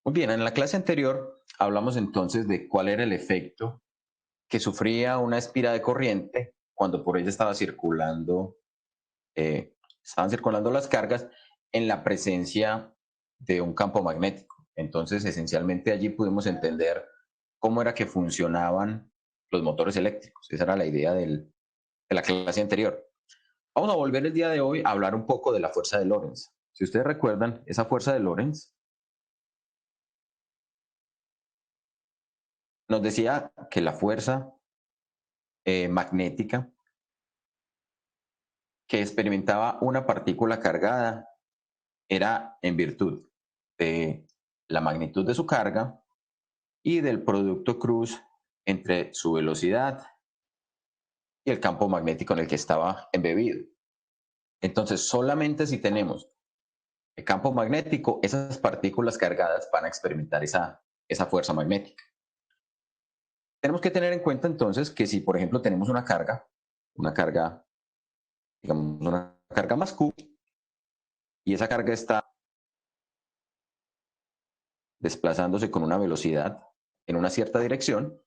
Muy bien, en la clase anterior hablamos entonces de cuál era el efecto que sufría una espira de corriente cuando por ella estaban circulando las cargas en la presencia de un campo magnético. Entonces, esencialmente allí pudimos entender cómo era que funcionaban los motores eléctricos. Esa era la idea de la clase anterior. Vamos a volver el día de hoy a hablar un poco de la fuerza de Lorentz. Si ustedes recuerdan, esa fuerza de Lorentz nos decía que la fuerza magnética que experimentaba una partícula cargada era en virtud de la magnitud de su carga y del producto cruz entre su velocidad y el campo magnético en el que estaba embebido. Entonces, solamente si tenemos el campo magnético, esas partículas cargadas van a experimentar esa fuerza magnética. Tenemos que tener en cuenta entonces que si, por ejemplo, tenemos una carga, digamos, una carga más Q, y esa carga está desplazándose con una velocidad en una cierta dirección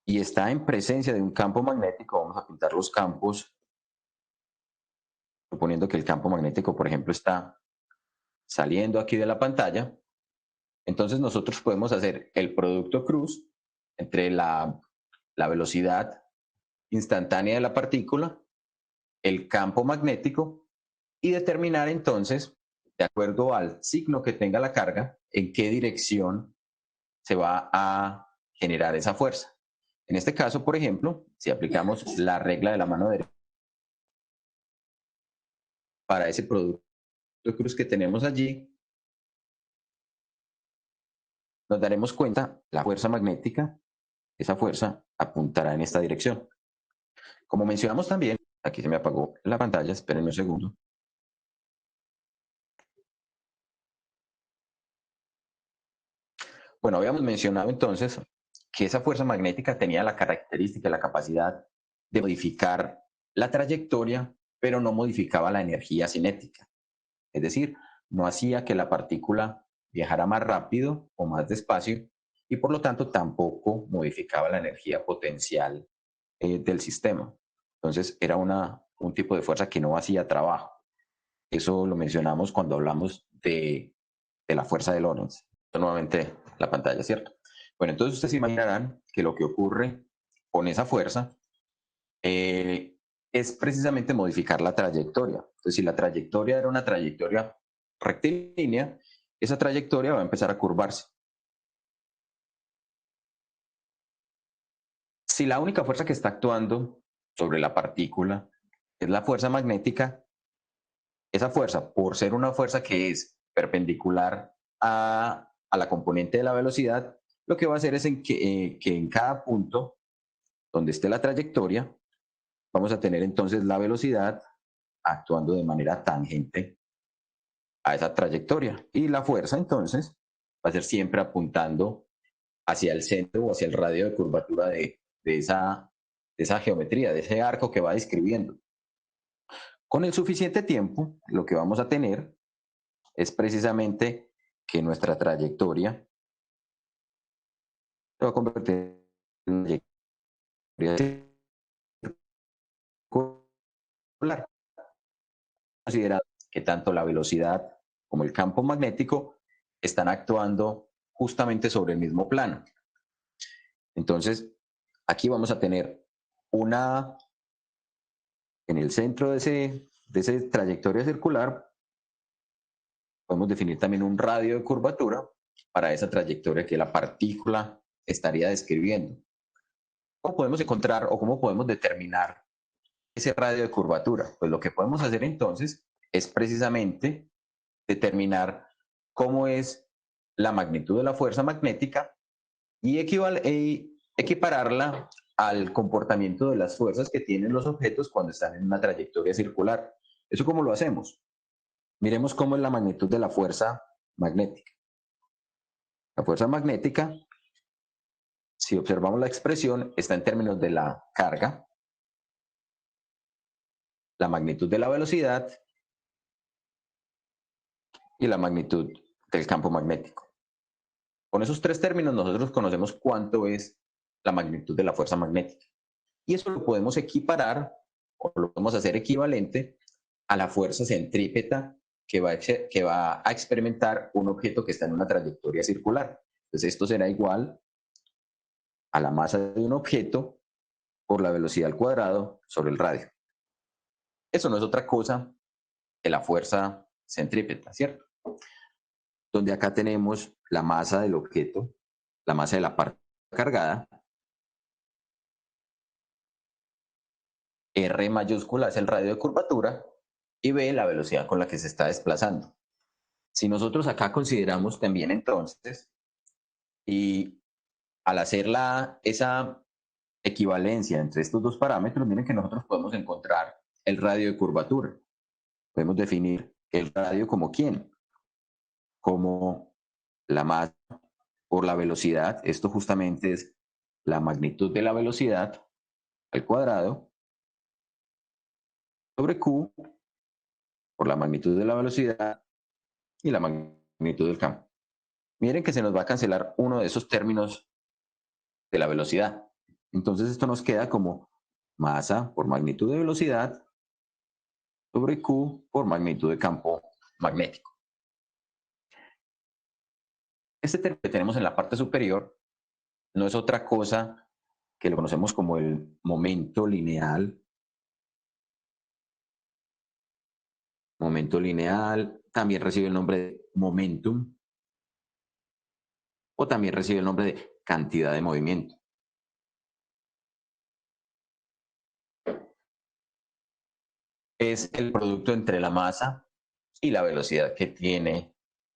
y está en presencia de un campo magnético, vamos a pintar los campos, suponiendo que el campo magnético, por ejemplo, está saliendo aquí de la pantalla, entonces nosotros podemos hacer el producto cruz entre la velocidad instantánea de la partícula, el campo magnético y determinar entonces, de acuerdo al signo que tenga la carga, en qué dirección se va a generar esa fuerza. En este caso, por ejemplo, si aplicamos la regla de la mano derecha para ese producto de cruz que tenemos allí, nos daremos cuenta la fuerza magnética, esa fuerza apuntará en esta dirección. Como mencionamos también, aquí se me apagó la pantalla, espérenme un segundo. Bueno, habíamos mencionado entonces que esa fuerza magnética tenía la característica, la capacidad de modificar la trayectoria, pero no modificaba la energía cinética. Es decir, no hacía que la partícula viajara más rápido o más despacio y por lo tanto tampoco modificaba la energía potencial del sistema. Entonces era un tipo de fuerza que no hacía trabajo. Eso lo mencionamos cuando hablamos de la fuerza de Lorentz. Nuevamente la pantalla, ¿cierto? Bueno, entonces ustedes imaginarán que lo que ocurre con esa fuerza es precisamente modificar la trayectoria. Entonces, si la trayectoria era una trayectoria rectilínea, esa trayectoria va a empezar a curvarse. Si la única fuerza que está actuando sobre la partícula es la fuerza magnética, esa fuerza, por ser una fuerza que es perpendicular a la componente de la velocidad, lo que va a hacer es que en cada punto donde esté la trayectoria, vamos a tener entonces la velocidad actuando de manera tangente a esa trayectoria. Y la fuerza entonces va a ser siempre apuntando hacia el centro o hacia el radio de curvatura de esa geometría, de ese arco que va describiendo. Con el suficiente tiempo, lo que vamos a tener es precisamente que nuestra trayectoria se va a convertir en una trayectoria circular. Considerado que tanto la velocidad como el campo magnético están actuando justamente sobre el mismo plano. Entonces, aquí vamos a tener en el centro de esa trayectoria circular, podemos definir también un radio de curvatura para esa trayectoria que la partícula estaría describiendo. ¿Cómo podemos encontrar o cómo podemos determinar ese radio de curvatura? Pues lo que podemos hacer entonces es precisamente determinar cómo es la magnitud de la fuerza magnética y equipararla al comportamiento de las fuerzas que tienen los objetos cuando están en una trayectoria circular. ¿Eso cómo lo hacemos? Miremos cómo es la magnitud de la fuerza magnética. La fuerza magnética, si observamos la expresión, está en términos de la carga, la magnitud de la velocidad y la magnitud del campo magnético. Con esos tres términos nosotros conocemos cuánto es la magnitud de la fuerza magnética. Y eso lo podemos equiparar o lo podemos hacer equivalente a la fuerza centrípeta que va a experimentar un objeto que está en una trayectoria circular. Entonces esto será igual a la masa de un objeto por la velocidad al cuadrado sobre el radio. Eso no es otra cosa que la fuerza centrípeta, ¿cierto? Donde acá tenemos la masa del objeto, la masa de la parte cargada, R mayúscula es el radio de curvatura y B la velocidad con la que se está desplazando. Si nosotros acá consideramos también entonces, y al hacer esa equivalencia entre estos dos parámetros, miren que nosotros podemos encontrar el radio de curvatura. Podemos definir el radio como ¿quién? Como la masa por la velocidad. Esto justamente es la magnitud de la velocidad al cuadrado sobre Q por la magnitud de la velocidad y la magnitud del campo. Miren que se nos va a cancelar uno de esos términos de la velocidad. Entonces esto nos queda como masa por magnitud de velocidad sobre Q por magnitud de campo magnético. Este término que tenemos en la parte superior no es otra cosa que lo conocemos como el momento lineal. Momento lineal también recibe el nombre de momentum o también recibe el nombre de cantidad de movimiento. Es el producto entre la masa y la velocidad que tiene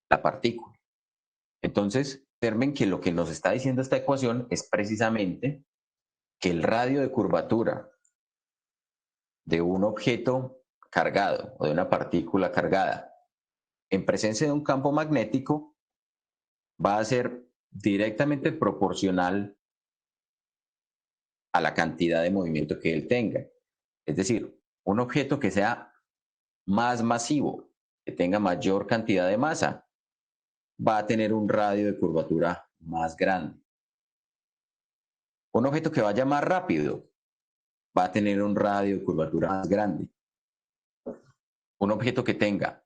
la partícula. Entonces, observen que lo que nos está diciendo esta ecuación es precisamente que el radio de curvatura de un objeto cargado o de una partícula cargada en presencia de un campo magnético va a ser directamente proporcional a la cantidad de movimiento que él tenga. Es decir, un objeto que sea más masivo, que tenga mayor cantidad de masa, va a tener un radio de curvatura más grande. Un objeto que vaya más rápido va a tener un radio de curvatura más grande. Un objeto que tenga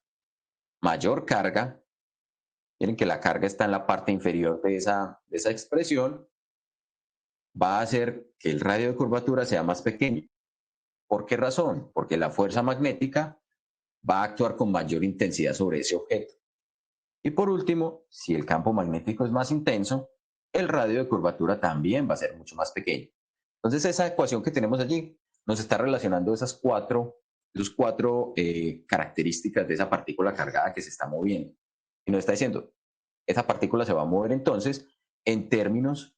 mayor carga, miren que la carga está en la parte inferior de esa expresión, va a hacer que el radio de curvatura sea más pequeño. ¿Por qué razón? Porque la fuerza magnética va a actuar con mayor intensidad sobre ese objeto. Y por último, si el campo magnético es más intenso, el radio de curvatura también va a ser mucho más pequeño. Entonces esa ecuación que tenemos allí nos está relacionando esas cuatro características de esa partícula cargada que se está moviendo. Y nos está diciendo, esa partícula se va a mover entonces en términos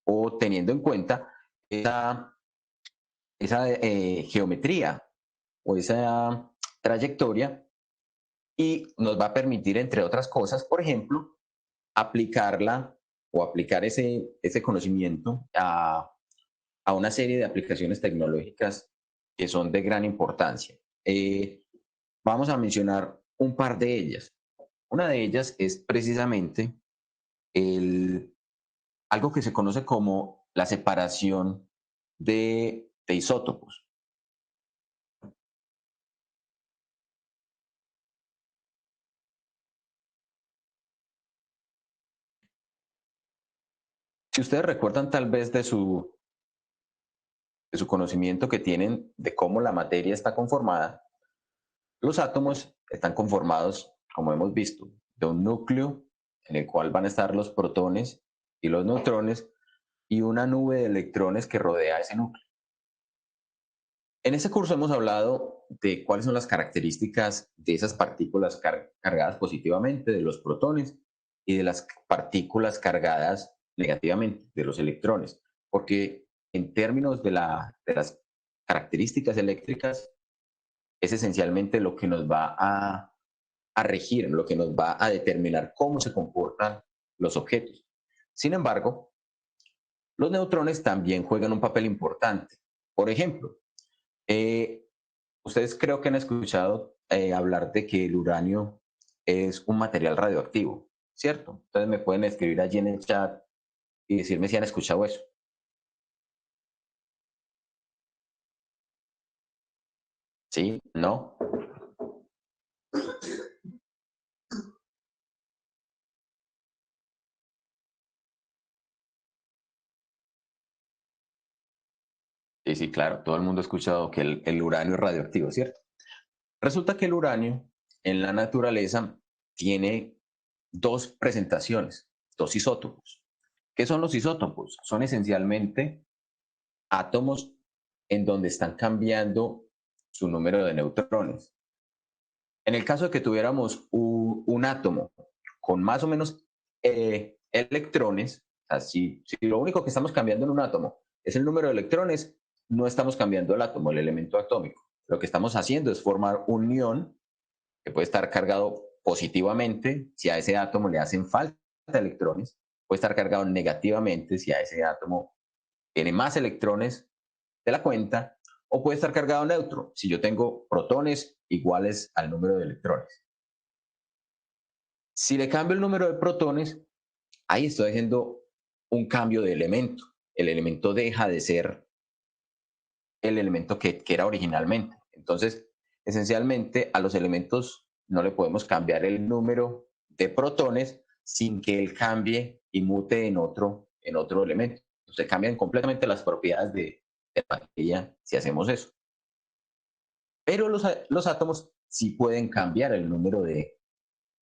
o teniendo en cuenta esa geometría o esa trayectoria y nos va a permitir, entre otras cosas, por ejemplo, aplicarla o aplicar ese conocimiento a una serie de aplicaciones tecnológicas que son de gran importancia. Vamos a mencionar un par de ellas. Una de ellas es precisamente algo que se conoce como la separación de isótopos. Si ustedes recuerdan tal vez de su conocimiento que tienen de cómo la materia está conformada, los átomos están conformados, como hemos visto, de un núcleo en el cual van a estar los protones y los neutrones y una nube de electrones que rodea ese núcleo. En este curso hemos hablado de cuáles son las características de esas partículas cargadas positivamente, de los protones, y de las partículas cargadas negativamente, de los electrones, porque en términos de las características eléctricas, es esencialmente lo que nos va a regir, lo que nos va a determinar cómo se comportan los objetos. Sin embargo, los neutrones también juegan un papel importante. Por ejemplo, ustedes creo que han escuchado hablar de que el uranio es un material radioactivo. ¿cierto? Entonces me pueden escribir allí en el chat y decirme si han escuchado eso. ¿Sí? ¿No? Sí, sí, claro, todo el mundo ha escuchado que el uranio es radioactivo, ¿cierto? Resulta que el uranio en la naturaleza tiene dos presentaciones, dos isótopos. ¿Qué son los isótopos? Son esencialmente átomos en donde están cambiando su número de neutrones. En el caso de que tuviéramos un átomo con más o menos electrones, así, si lo único que estamos cambiando en un átomo es el número de electrones, no estamos cambiando el átomo, el elemento atómico. Lo que estamos haciendo es formar un ion que puede estar cargado positivamente si a ese átomo le hacen falta electrones, puede estar cargado negativamente si a ese átomo tiene más electrones de la cuenta, o puede estar cargado neutro si yo tengo protones iguales al número de electrones. Si le cambio el número de protones, ahí estoy haciendo un cambio de elemento. El elemento deja de ser el elemento que era originalmente. Entonces, esencialmente a los elementos no le podemos cambiar el número de protones sin que él cambie y mute en otro elemento. Se cambian completamente las propiedades de la materia si hacemos eso. Pero los átomos sí pueden cambiar el número de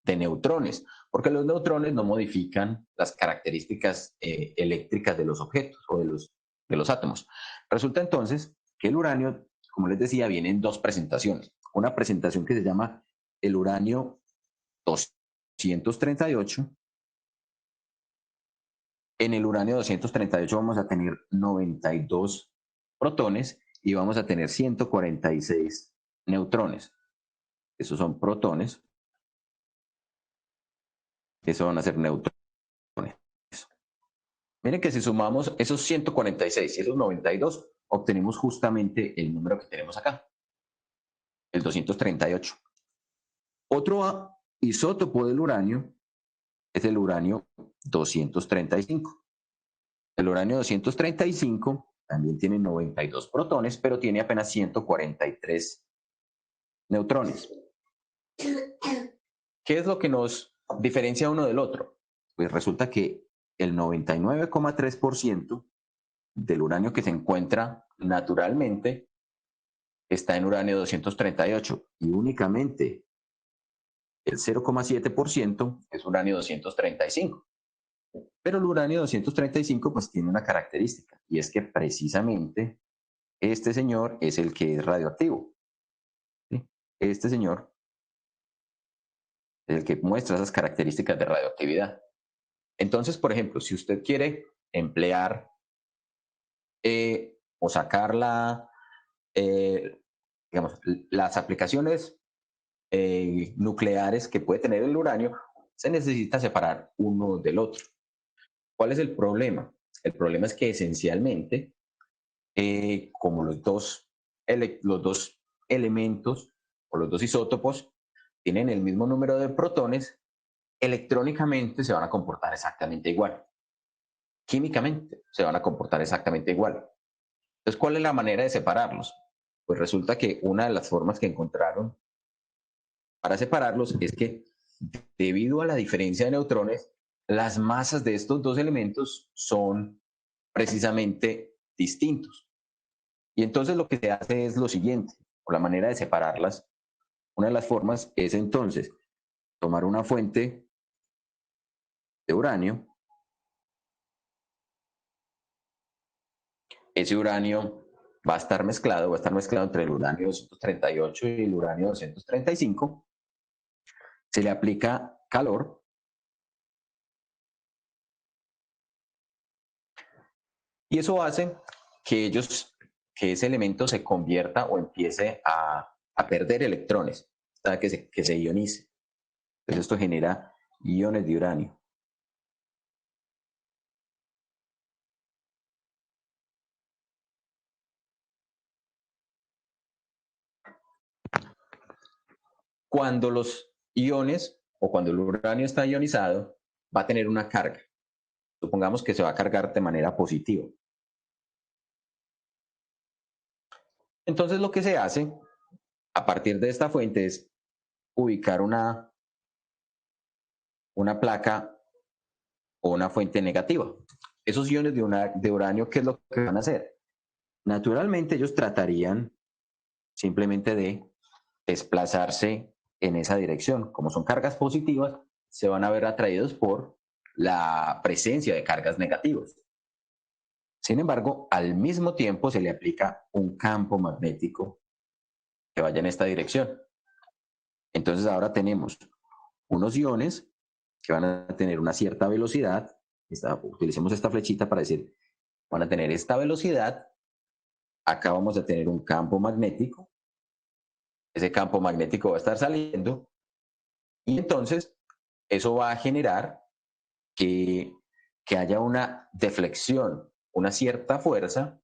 neutrones, porque los neutrones no modifican las características eléctricas de los objetos o de los átomos. Resulta entonces que el uranio, como les decía, viene en dos presentaciones. Una presentación que se llama el uranio 238. En el uranio 238 vamos a tener 92 protones y vamos a tener 146 neutrones. Esos son protones, eso van a ser neutrones. Miren que si sumamos esos 146 y esos 92, obtenemos justamente el número que tenemos acá, el 238. Otro isótopo del uranio es el uranio 235. El uranio 235 también tiene 92 protones, pero tiene apenas 143 neutrones. ¿Qué es lo que nos diferencia uno del otro? Pues resulta que el 99,3% del uranio que se encuentra naturalmente está en uranio 238 y únicamente el 0,7% es uranio 235. Pero el uranio 235 pues tiene una característica y es que precisamente este señor es el que es radioactivo. ¿Sí? Este señor es el que muestra esas características de radioactividad. Entonces, por ejemplo, si usted quiere emplear o sacar digamos, las aplicaciones nucleares que puede tener el uranio, se necesita separar uno del otro. ¿Cuál es el problema? El problema es que esencialmente, como los dos elementos o los dos isótopos tienen el mismo número de protones, electrónicamente se van a comportar exactamente igual. Químicamente se van a comportar exactamente igual. Entonces, ¿cuál es la manera de separarlos? Pues resulta que una de las formas que encontraron para separarlos es que debido a la diferencia de neutrones, las masas de estos dos elementos son precisamente distintos. Y entonces lo que se hace es lo siguiente, o la manera de separarlas, una de las formas es entonces tomar una fuente de uranio, ese uranio va a estar mezclado entre el uranio 238 y el uranio 235, se le aplica calor y eso hace que que ese elemento se convierta o empiece a perder electrones, o sea, que se ionice. Entonces esto genera iones de uranio. Cuando los iones o cuando el uranio está ionizado, va a tener una carga. Supongamos que se va a cargar de manera positiva. Entonces lo que se hace a partir de esta fuente es ubicar una placa o una fuente negativa. Esos iones de uranio, ¿qué es lo que van a hacer? Naturalmente ellos tratarían simplemente de desplazarse en esa dirección. Como son cargas positivas, se van a ver atraídos por la presencia de cargas negativas. Sin embargo, al mismo tiempo se le aplica un campo magnético que vaya en esta dirección. Entonces ahora tenemos unos iones que van a tener una cierta velocidad. Utilicemos esta flechita para decir, van a tener esta velocidad. Acá vamos a tener un campo magnético. Ese campo magnético va a estar saliendo. Y entonces eso va a generar que haya una deflexión, una cierta fuerza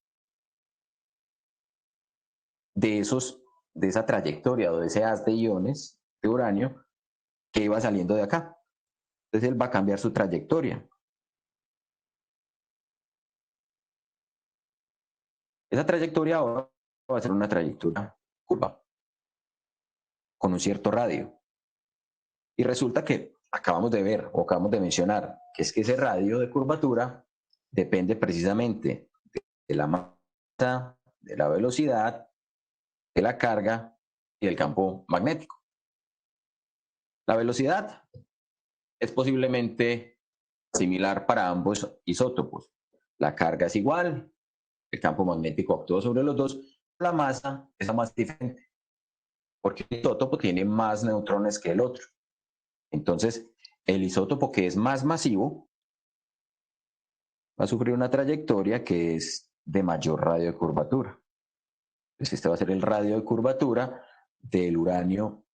de esa trayectoria o de ese haz de iones de uranio que iba saliendo de acá. Entonces él va a cambiar su trayectoria. Esa trayectoria ahora va a ser una trayectoria curva, con un cierto radio. Y resulta que acabamos de ver o acabamos de mencionar que es que ese radio de curvatura depende precisamente de la masa, de la velocidad, de la carga y del campo magnético. La velocidad es posiblemente similar para ambos isótopos. La carga es igual, el campo magnético actúa sobre los dos, la masa es la más diferente, porque el isótopo tiene más neutrones que el otro. Entonces, el isótopo que es más masivo va a sufrir una trayectoria que es de mayor radio de curvatura. Entonces, este va a ser el radio de curvatura del uranio,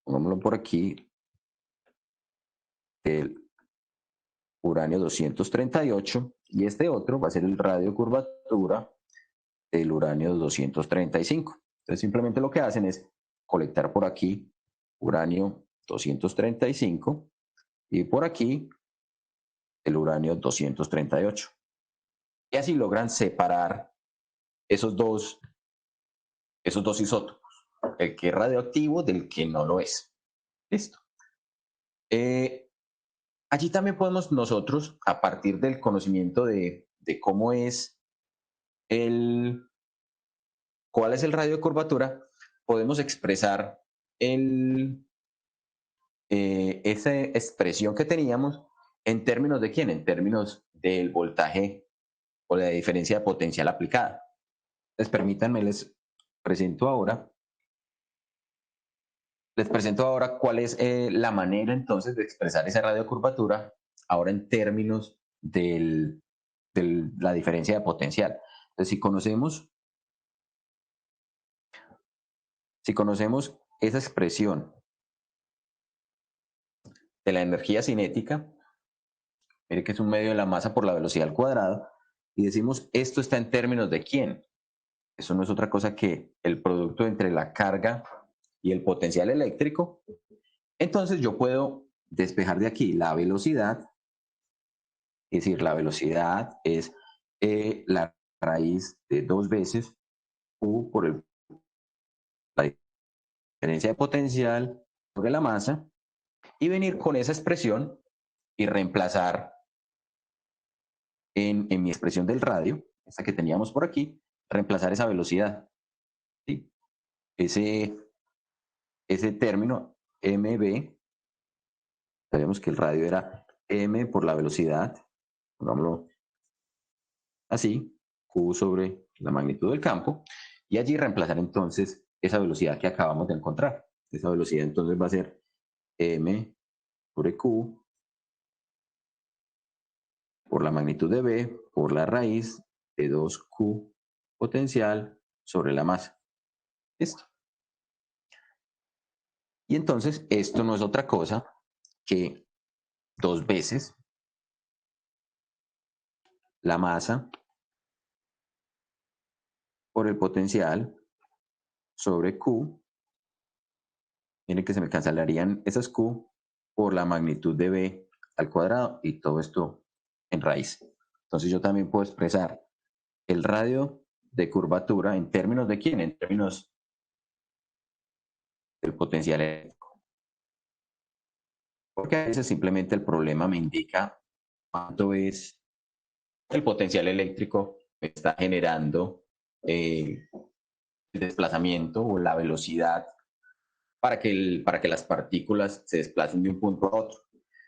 pongámoslo por aquí, del uranio 238, y este otro va a ser el radio de curvatura del uranio 235. Entonces, simplemente lo que hacen es colectar por aquí uranio 235 y por aquí el uranio 238. Y así logran separar esos dos isótopos, el que es radioactivo del que no lo es. Listo. Allí también podemos nosotros, a partir del conocimiento de cómo es cuál es el radio de curvatura, podemos expresar esa expresión que teníamos en términos de quién, en términos del voltaje o de la diferencia de potencial aplicada. Entonces, permítanme, les presento ahora cuál es la manera entonces de expresar esa radiocurvatura ahora en términos de la diferencia de potencial. Entonces, si conocemos esa expresión de la energía cinética, mire que es un medio de la masa por la velocidad al cuadrado, y decimos esto está en términos de quién. Eso no es otra cosa que el producto entre la carga y el potencial eléctrico. Entonces yo puedo despejar de aquí la velocidad, es decir, la velocidad es la raíz de 2 veces U por la diferencia de potencial sobre la masa, y venir con esa expresión y reemplazar en mi expresión del radio, esta que teníamos por aquí, reemplazar esa velocidad. ¿Sí? Ese término mb, sabemos que el radio era m por la velocidad, pongámoslo así, q sobre la magnitud del campo, y allí reemplazar entonces esa velocidad que acabamos de encontrar. Esa velocidad entonces va a ser m sobre q por la magnitud de b por la raíz de 2q potencial sobre la masa. Listo. Y entonces esto no es otra cosa que 2 veces la masa por el potencial sobre Q. Miren que se me cancelarían esas Q por la magnitud de B al cuadrado y todo esto en raíz. Entonces yo también puedo expresar el radio de curvatura en términos de quién, en términos del potencial eléctrico. Porque a veces simplemente el problema me indica cuánto es el potencial eléctrico que está generando el desplazamiento o la velocidad para que las partículas se desplacen de un punto a otro.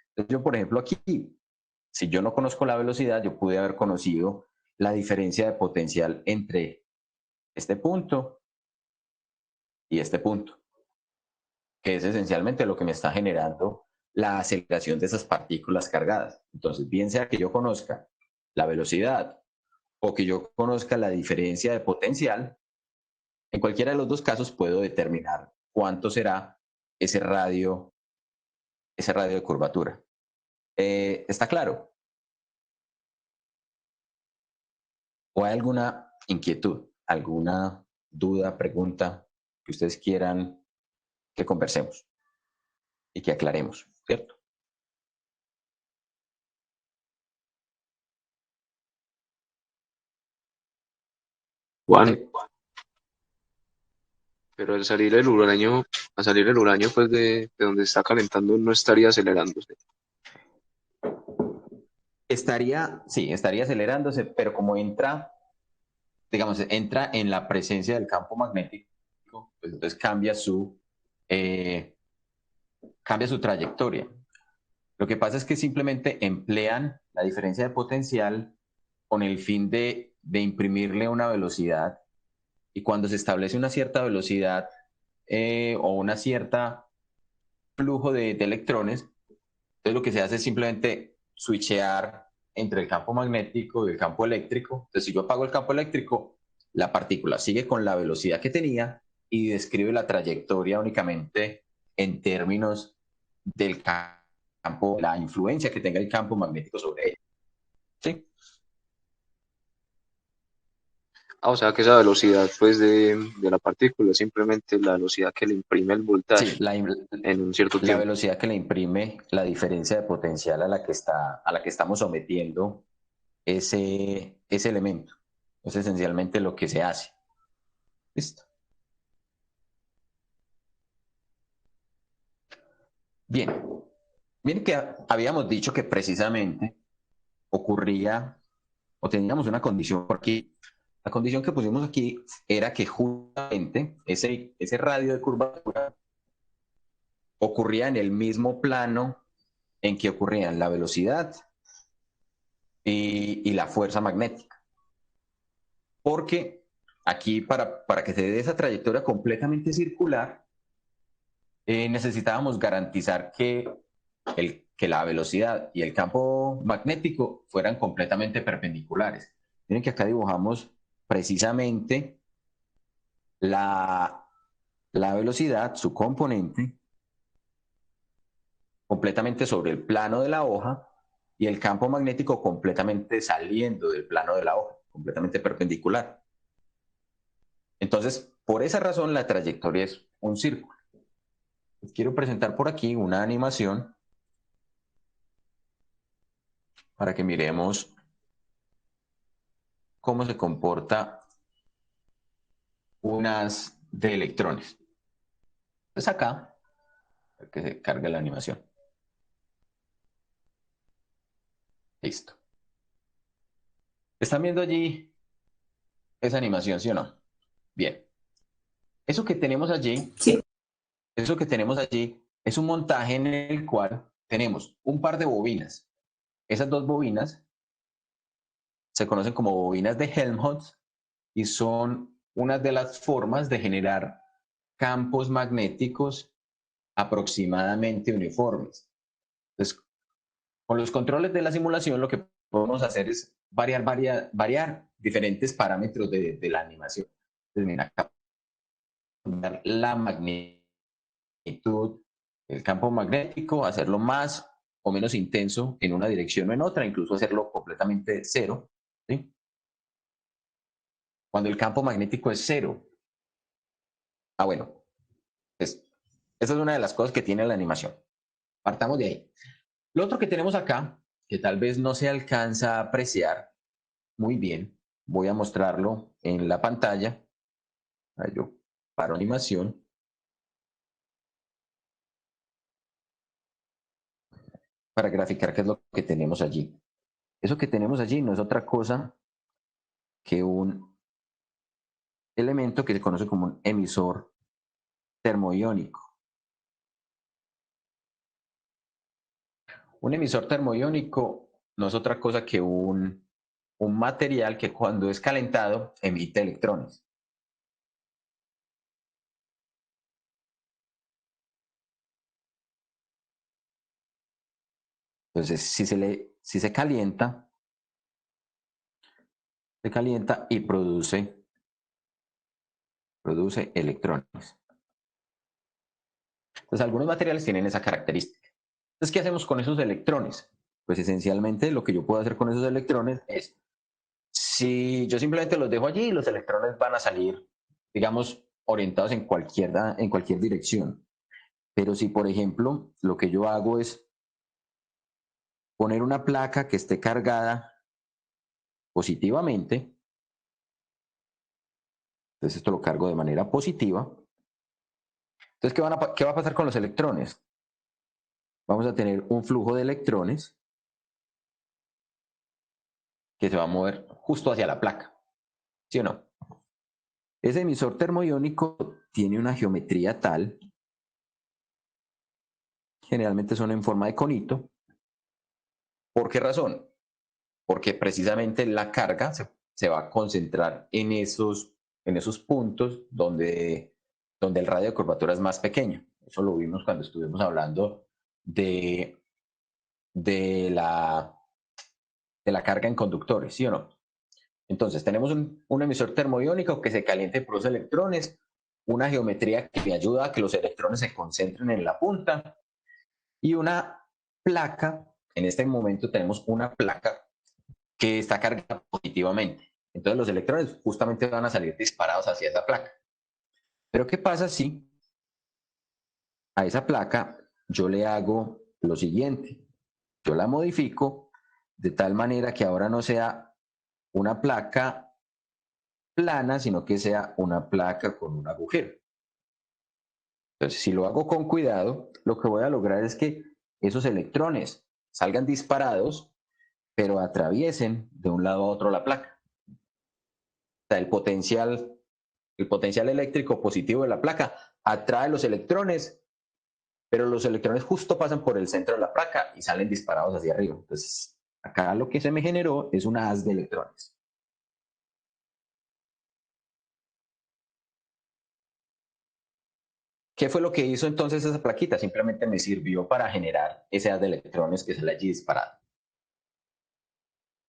Entonces yo, por ejemplo, aquí, si yo no conozco la velocidad, yo pude haber conocido la diferencia de potencial entre este punto y este punto, que es esencialmente lo que me está generando la aceleración de esas partículas cargadas. Entonces, bien sea que yo conozca la velocidad o que yo conozca la diferencia de potencial, en cualquiera de los dos casos puedo determinar cuánto será ese radio de curvatura. ¿Está claro? ¿O hay alguna inquietud, alguna duda, pregunta que ustedes quieran que conversemos y que aclaremos, ¿cierto? Juan, pero al salir el uranio, pues de donde está calentando, no estaría acelerándose. Estaría acelerándose, pero como entra, digamos, entra en la presencia del campo magnético, pues entonces cambia su trayectoria. Lo que pasa es que simplemente emplean la diferencia de potencial con el fin de imprimirle una velocidad, y cuando se establece una cierta velocidad o una cierta flujo de electrones, entonces lo que se hace es simplemente switchear entre el campo magnético y el campo eléctrico. Entonces si yo apago el campo eléctrico, la partícula sigue con la velocidad que tenía y describe la trayectoria únicamente en términos del campo, la influencia que tenga el campo magnético sobre ella. ¿Sí? Ah, o sea que esa velocidad, pues, de la partícula es simplemente la velocidad que le imprime el Sí, voltaje en un cierto la tiempo. velocidad que le imprime la diferencia de potencial a la que estamos sometiendo ese elemento. Es esencialmente lo que se hace. ¿Listo? Bien. Bien que habíamos dicho que precisamente ocurría o teníamos una condición por aquí. La condición que pusimos aquí era que justamente ese radio de curvatura ocurría en el mismo plano en que ocurrían la velocidad y la fuerza magnética. Porque aquí, para que se dé esa trayectoria completamente circular, necesitábamos garantizar que la velocidad y el campo magnético fueran completamente perpendiculares. Miren que acá dibujamos precisamente la, la velocidad, su componente, completamente sobre el plano de la hoja, y el campo magnético completamente saliendo del plano de la hoja, completamente perpendicular. Entonces, por esa razón, la trayectoria es un círculo. Les quiero presentar por aquí una animación para que miremos cómo se comporta unas de electrones. Pues acá, que se cargue la animación. Listo. ¿Están viendo allí esa animación, sí o no? Bien. Eso que tenemos allí, Sí. eso que tenemos allí es un montaje en el cual tenemos un par de bobinas. Esas dos bobinas se conocen como bobinas de Helmholtz y son una de las formas de generar campos magnéticos aproximadamente uniformes. Entonces, con los controles de la simulación lo que podemos hacer es variar diferentes parámetros de la animación. Entonces, mira, cambiar la magnitud del campo magnético, hacerlo más o menos intenso en una dirección o en otra, incluso hacerlo completamente cero. ¿Sí? Cuando el campo magnético es cero. Bueno, pues, esa es una de las cosas que tiene la animación. Partamos de ahí. Lo otro que tenemos acá, que tal vez no se alcanza a apreciar muy bien, voy a mostrarlo en la pantalla. Ahí yo paro animación para graficar qué es lo que tenemos allí. Eso que tenemos allí no es otra cosa que un elemento que se conoce como un emisor termoiónico. Un emisor termoiónico no es otra cosa que un material que cuando es calentado emite electrones. Entonces, si se calienta y produce electrones. Entonces, algunos materiales tienen esa característica. Entonces, ¿qué hacemos con esos electrones? Pues esencialmente lo que yo puedo hacer con esos electrones es, si yo simplemente los dejo allí, los electrones van a salir, digamos, orientados en cualquier dirección. Pero si, por ejemplo, lo que yo hago es poner una placa que esté cargada positivamente, entonces esto lo cargo de manera positiva. Entonces, ¿qué va a pasar con los electrones? Vamos a tener un flujo de electrones que se va a mover justo hacia la placa, ¿sí o no? Ese emisor termoiónico tiene una geometría tal, generalmente son en forma de conito. ¿Por qué razón? Porque precisamente la carga se va a concentrar en esos puntos donde el radio de curvatura es más pequeño. Eso lo vimos cuando estuvimos hablando de, de, la, de la carga en conductores, ¿sí o no? Entonces, tenemos un emisor termoiónico que se calienta y produce electrones, una geometría que me ayuda a que los electrones se concentren en la punta y una placa. En este momento tenemos una placa que está cargada positivamente. Entonces los electrones justamente van a salir disparados hacia esa placa. Pero ¿qué pasa si a esa placa yo le hago lo siguiente? Yo la modifico de tal manera que ahora no sea una placa plana, sino que sea una placa con un agujero. Entonces, si lo hago con cuidado, lo que voy a lograr es que esos electrones salgan disparados, pero atraviesen de un lado a otro la placa. O sea, el potencial eléctrico positivo de la placa atrae los electrones, pero los electrones justo pasan por el centro de la placa y salen disparados hacia arriba. Entonces, acá lo que se me generó es una haz de electrones. ¿Qué fue lo que hizo entonces esa plaquita? Simplemente me sirvió para generar ese haz de electrones que sale allí disparado.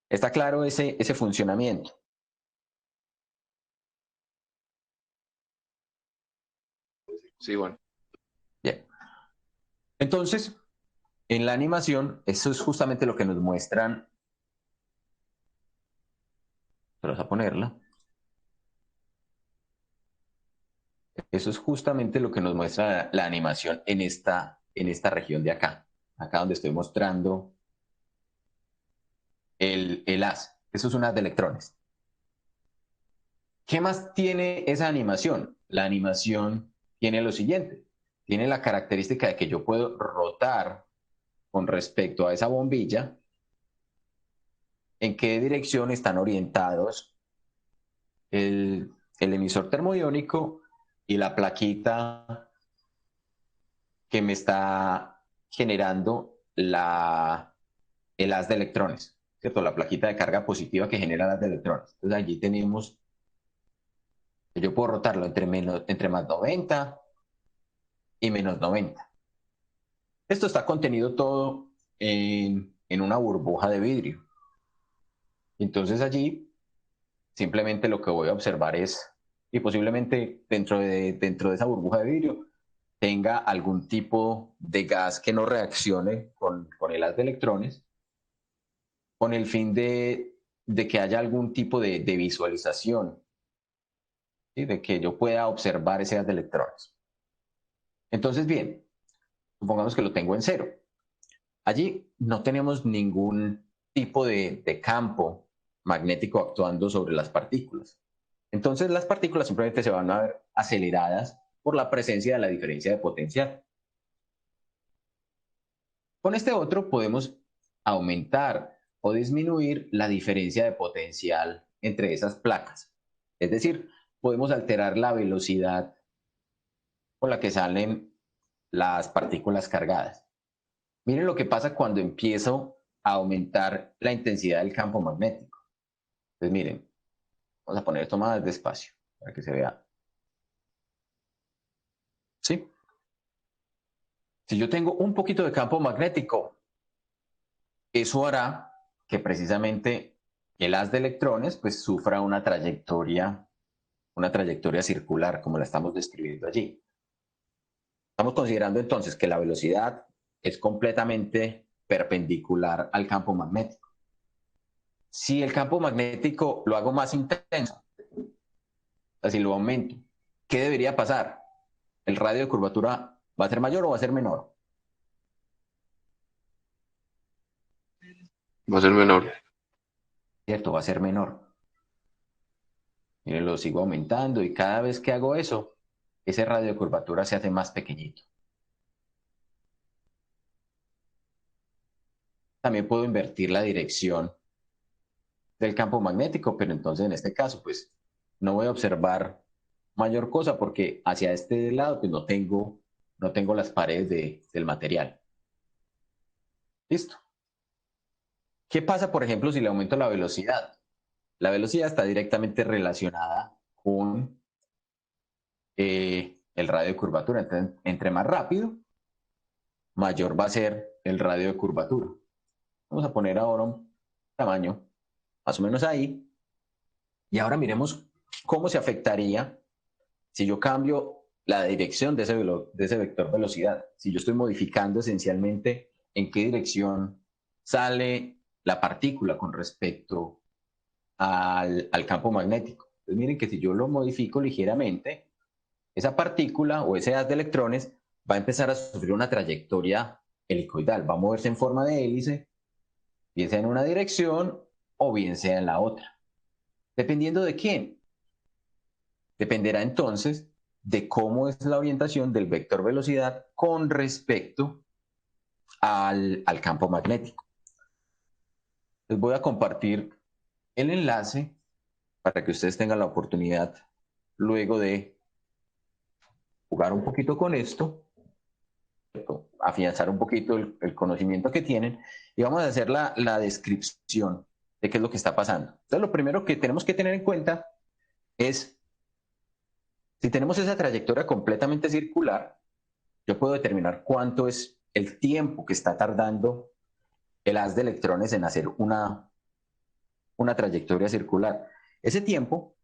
¿Está claro ese funcionamiento? Sí, bueno. Bien. Entonces, en la animación, eso es justamente lo que nos muestran. Vamos a ponerla. Eso es justamente lo que nos muestra la animación en esta región de acá. Acá donde estoy mostrando el haz. Eso es un haz de electrones. ¿Qué más tiene esa animación? La animación tiene lo siguiente. Tiene la característica de que yo puedo rotar con respecto a esa bombilla en qué dirección están orientados el emisor termoiónico y la plaquita que me está generando el haz de electrones, ¿cierto? La plaquita de carga positiva que genera el haz de electrones. Entonces allí tenemos, yo puedo rotarlo entre más 90 y menos 90. Esto está contenido todo en una burbuja de vidrio. Entonces allí simplemente lo que voy a observar es, y posiblemente dentro de esa burbuja de vidrio, tenga algún tipo de gas que no reaccione con el haz de electrones, con el fin de que haya algún tipo de visualización, ¿sí? De que yo pueda observar ese haz de electrones. Entonces, bien, supongamos que lo tengo en cero. Allí no tenemos ningún tipo de campo magnético actuando sobre las partículas. Entonces las partículas simplemente se van a ver aceleradas por la presencia de la diferencia de potencial. Con este otro podemos aumentar o disminuir la diferencia de potencial entre esas placas. Es decir, podemos alterar la velocidad con la que salen las partículas cargadas. Miren lo que pasa cuando empiezo a aumentar la intensidad del campo magnético. Entonces miren, vamos a poner esto más despacio para que se vea. ¿Sí? Si yo tengo un poquito de campo magnético, eso hará que precisamente el haz de electrones pues sufra una trayectoria circular como la estamos describiendo allí. Estamos considerando entonces que la velocidad es completamente perpendicular al campo magnético. Si el campo magnético lo hago más intenso, así lo aumento, ¿qué debería pasar? ¿El radio de curvatura va a ser mayor o va a ser menor? Va a ser menor. Cierto, va a ser menor. Miren, lo sigo aumentando y cada vez que hago eso, ese radio de curvatura se hace más pequeñito. También puedo invertir la dirección del campo magnético, pero entonces en este caso, pues no voy a observar mayor cosa porque hacia este lado pues no tengo las paredes del material. Listo. ¿Qué pasa, por ejemplo, si le aumento la velocidad? La velocidad está directamente relacionada con el radio de curvatura. Entonces, entre más rápido, mayor va a ser el radio de curvatura. Vamos a poner ahora un tamaño más o menos ahí. Y ahora miremos cómo se afectaría si yo cambio la dirección de ese vector velocidad. Si yo estoy modificando esencialmente en qué dirección sale la partícula con respecto al campo magnético. Entonces miren que si yo lo modifico ligeramente, esa partícula o ese haz de electrones va a empezar a sufrir una trayectoria helicoidal, va a moverse en forma de hélice, bien sea en una dirección o bien sea en la otra. Dependiendo de quién. Dependerá entonces de cómo es la orientación del vector velocidad con respecto al campo magnético. Les voy a compartir el enlace para que ustedes tengan la oportunidad luego de jugar un poquito con esto, afianzar un poquito el conocimiento que tienen y vamos a hacer la descripción de qué es lo que está pasando. Entonces, lo primero que tenemos que tener en cuenta es, si tenemos esa trayectoria completamente circular, yo puedo determinar cuánto es el tiempo que está tardando el haz de electrones en hacer una trayectoria circular. Ese tiempo,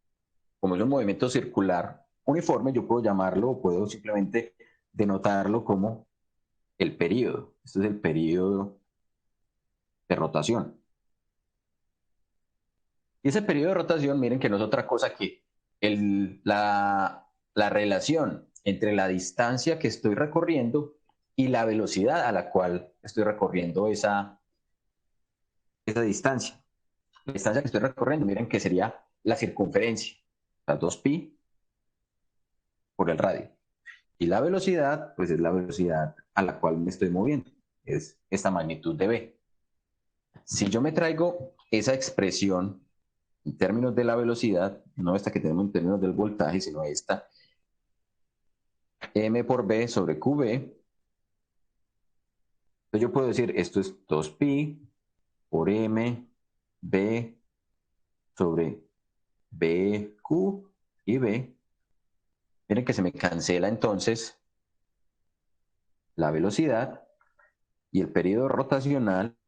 como es un movimiento circular uniforme, yo puedo llamarlo o puedo simplemente denotarlo como el periodo. Este es el periodo de rotación. Y ese periodo de rotación, miren que no es otra cosa que la relación entre la distancia que estoy recorriendo y la velocidad a la cual estoy recorriendo esa distancia. La distancia que estoy recorriendo, miren que sería la circunferencia, las 2pi por el radio. Y la velocidad, pues es la velocidad a la cual me estoy moviendo, es esta magnitud de v. Si yo me traigo esa expresión en términos de la velocidad, no esta que tenemos en términos del voltaje, sino esta, m por b sobre qv, entonces yo puedo decir esto es 2pi por m, b sobre bq y b. Miren que se me cancela entonces la velocidad y el periodo rotacional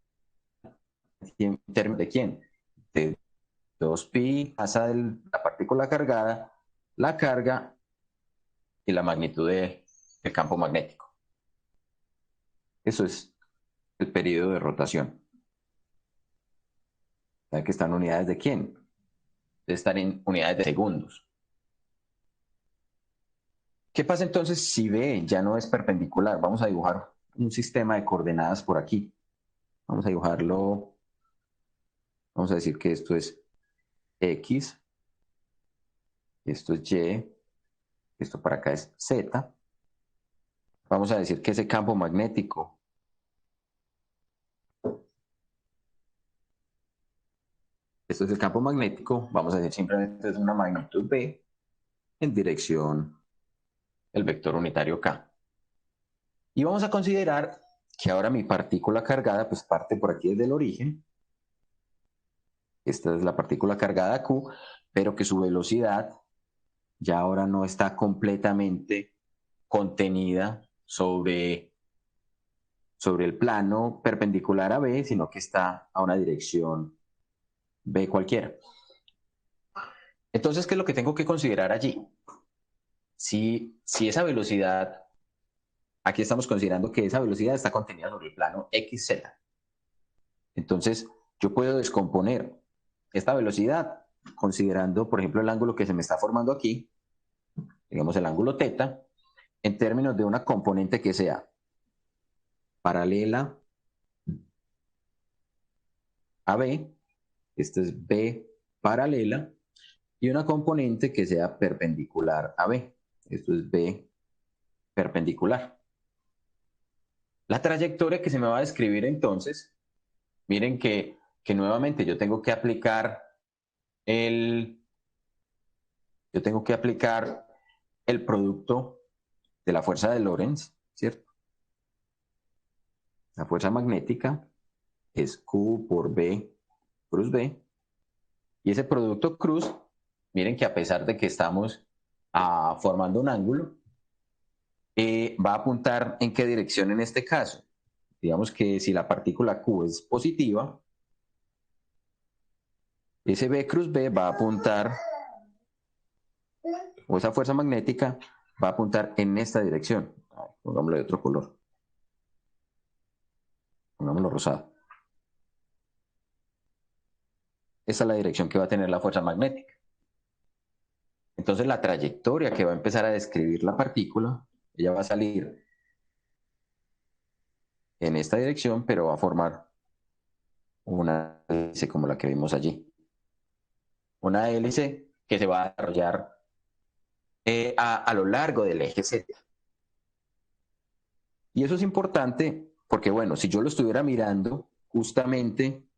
en términos de quién? De 2pi, masa de la partícula cargada, la carga y la magnitud del campo magnético. Eso es el periodo de rotación. ¿Saben que están en unidades de quién? Debe estar en unidades de segundos. ¿Qué pasa entonces si B ya no es perpendicular? Vamos a dibujar un sistema de coordenadas por aquí. Vamos a dibujarlo. Vamos a decir que esto es X, esto es Y, esto para acá es Z. Vamos a decir que ese campo magnético esto es el campo magnético, vamos a decir simplemente es una magnitud B en dirección el vector unitario K. Y vamos a considerar que ahora mi partícula cargada pues parte por aquí desde el origen. Esta es la partícula cargada Q, pero que su velocidad ya ahora no está completamente contenida sobre el plano perpendicular a B, sino que está a una dirección B cualquiera. Entonces, ¿qué es lo que tengo que considerar allí? Si esa velocidad, aquí estamos considerando que esa velocidad está contenida sobre el plano XZ. Entonces, yo puedo descomponer esta velocidad considerando, por ejemplo, el ángulo que se me está formando aquí, digamos el ángulo θ, en términos de una componente que sea paralela a B, esto es B paralela, y una componente que sea perpendicular a B, esto es B perpendicular. La trayectoria que se me va a describir entonces, miren que nuevamente yo tengo que aplicar el producto de la fuerza de Lorentz, ¿cierto? La fuerza magnética es Q por B cruz B. Y ese producto cruz, miren que a pesar de que estamos formando un ángulo, va a apuntar en qué dirección en este caso. Digamos que si la partícula Q es positiva, ese B cruz B va a apuntar, o esa fuerza magnética va a apuntar en esta dirección. Pongámoslo de otro color. Pongámoslo rosado. Esta es la dirección que va a tener la fuerza magnética. Entonces la trayectoria que va a empezar a describir la partícula, ella va a salir en esta dirección, pero va a formar una hélice como la que vimos allí. Una hélice que se va a desarrollar a lo largo del eje Z. Y eso es importante porque, bueno, si yo lo estuviera mirando justamente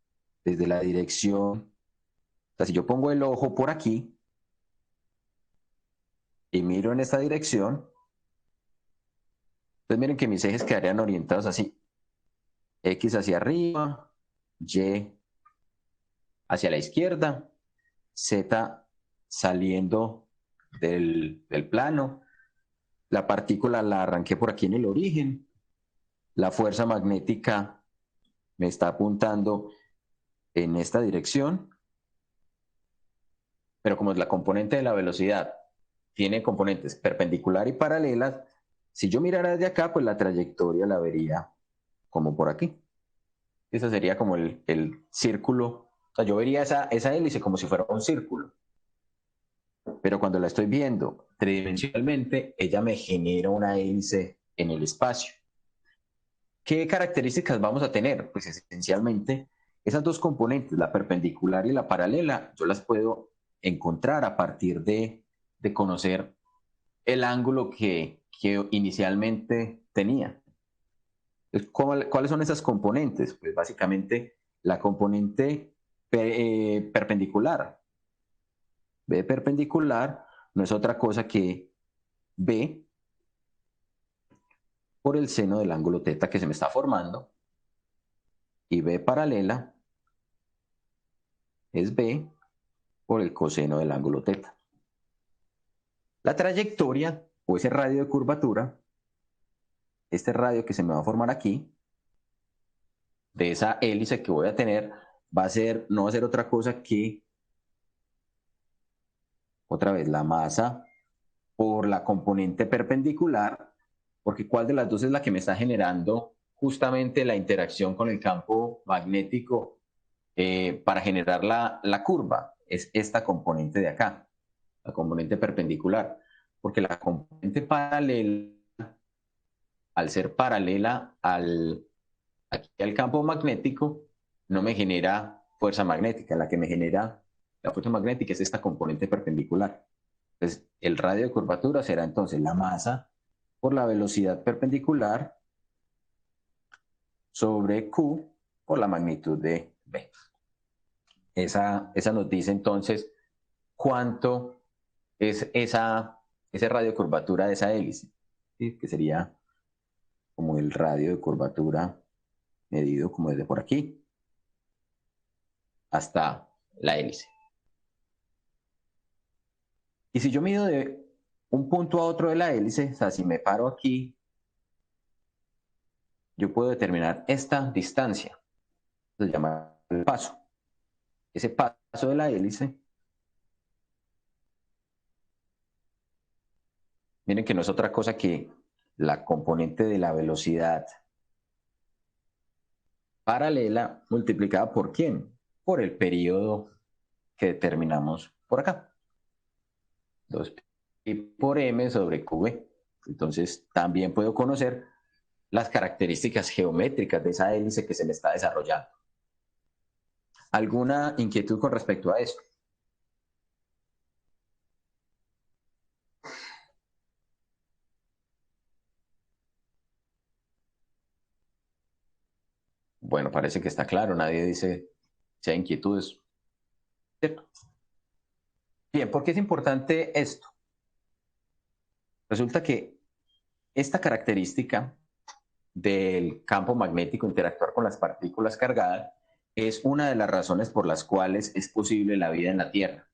desde la dirección, o sea, si yo pongo el ojo por aquí y miro en esta dirección, entonces miren que mis ejes quedarían orientados así. X hacia arriba, Y hacia la izquierda, Z saliendo del plano. La partícula la arranqué por aquí en el origen. La fuerza magnética me está apuntando en esta dirección. Pero como es la componente de la velocidad, tiene componentes perpendicular y paralelas, si yo mirara desde acá, pues la trayectoria la vería como por aquí. Ese sería como el círculo. O sea, yo vería esa hélice como si fuera un círculo. Pero cuando la estoy viendo tridimensionalmente, ella me genera una hélice en el espacio. ¿Qué características vamos a tener? Pues esencialmente esas dos componentes, la perpendicular y la paralela, yo las puedo encontrar a partir de conocer el ángulo que inicialmente tenía. ¿Cuáles son esas componentes? Pues básicamente la componente perpendicular. B perpendicular no es otra cosa que B por el seno del ángulo θ que se me está formando, y B paralela es B por el coseno del ángulo θ. La trayectoria o ese radio de curvatura, este radio que se me va a formar aquí, de esa hélice que voy a tener, no va a ser otra cosa que, otra vez, la masa por la componente perpendicular, porque ¿cuál de las dos es la que me está generando justamente la interacción con el campo magnético para generar la curva? Es esta componente de acá, la componente perpendicular, porque la componente paralela, al ser paralela Aquí el campo magnético no me genera fuerza magnética, la que me genera la fuerza magnética es esta componente perpendicular. Entonces, el radio de curvatura será entonces la masa por la velocidad perpendicular sobre Q por la magnitud de B. Esa nos dice entonces cuánto es ese radio de curvatura de esa hélice, ¿sí? Que sería como el radio de curvatura medido como desde por aquí hasta la hélice. Y si yo mido de un punto a otro de la hélice, o sea, si me paro aquí, yo puedo determinar esta distancia, se llama el paso. Ese paso de la hélice, miren que no es otra cosa que la componente de la velocidad paralela multiplicada por ¿quién? Por el periodo que determinamos por acá. 2pi por m sobre qv. Entonces, también puedo conocer las características geométricas de esa hélice que se me está desarrollando. ¿Alguna inquietud con respecto a eso? Bueno, parece que está claro, nadie dice si hay inquietudes. ¿Cierto? Bien, ¿por qué es importante esto? Resulta que esta característica del campo magnético interactuar con las partículas cargadas es una de las razones por las cuales es posible la vida en la Tierra.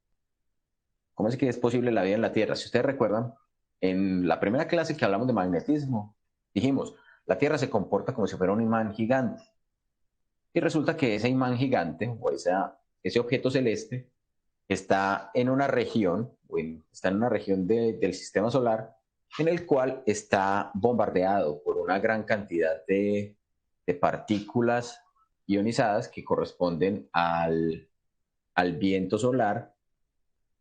¿Cómo es que es posible la vida en la Tierra? Si ustedes recuerdan, en la primera clase que hablamos de magnetismo, dijimos, la Tierra se comporta como si fuera un imán gigante. Y resulta que ese imán gigante o ese objeto celeste está en una región, está en una región del sistema solar en el cual está bombardeado por una gran cantidad de partículas ionizadas que corresponden al viento solar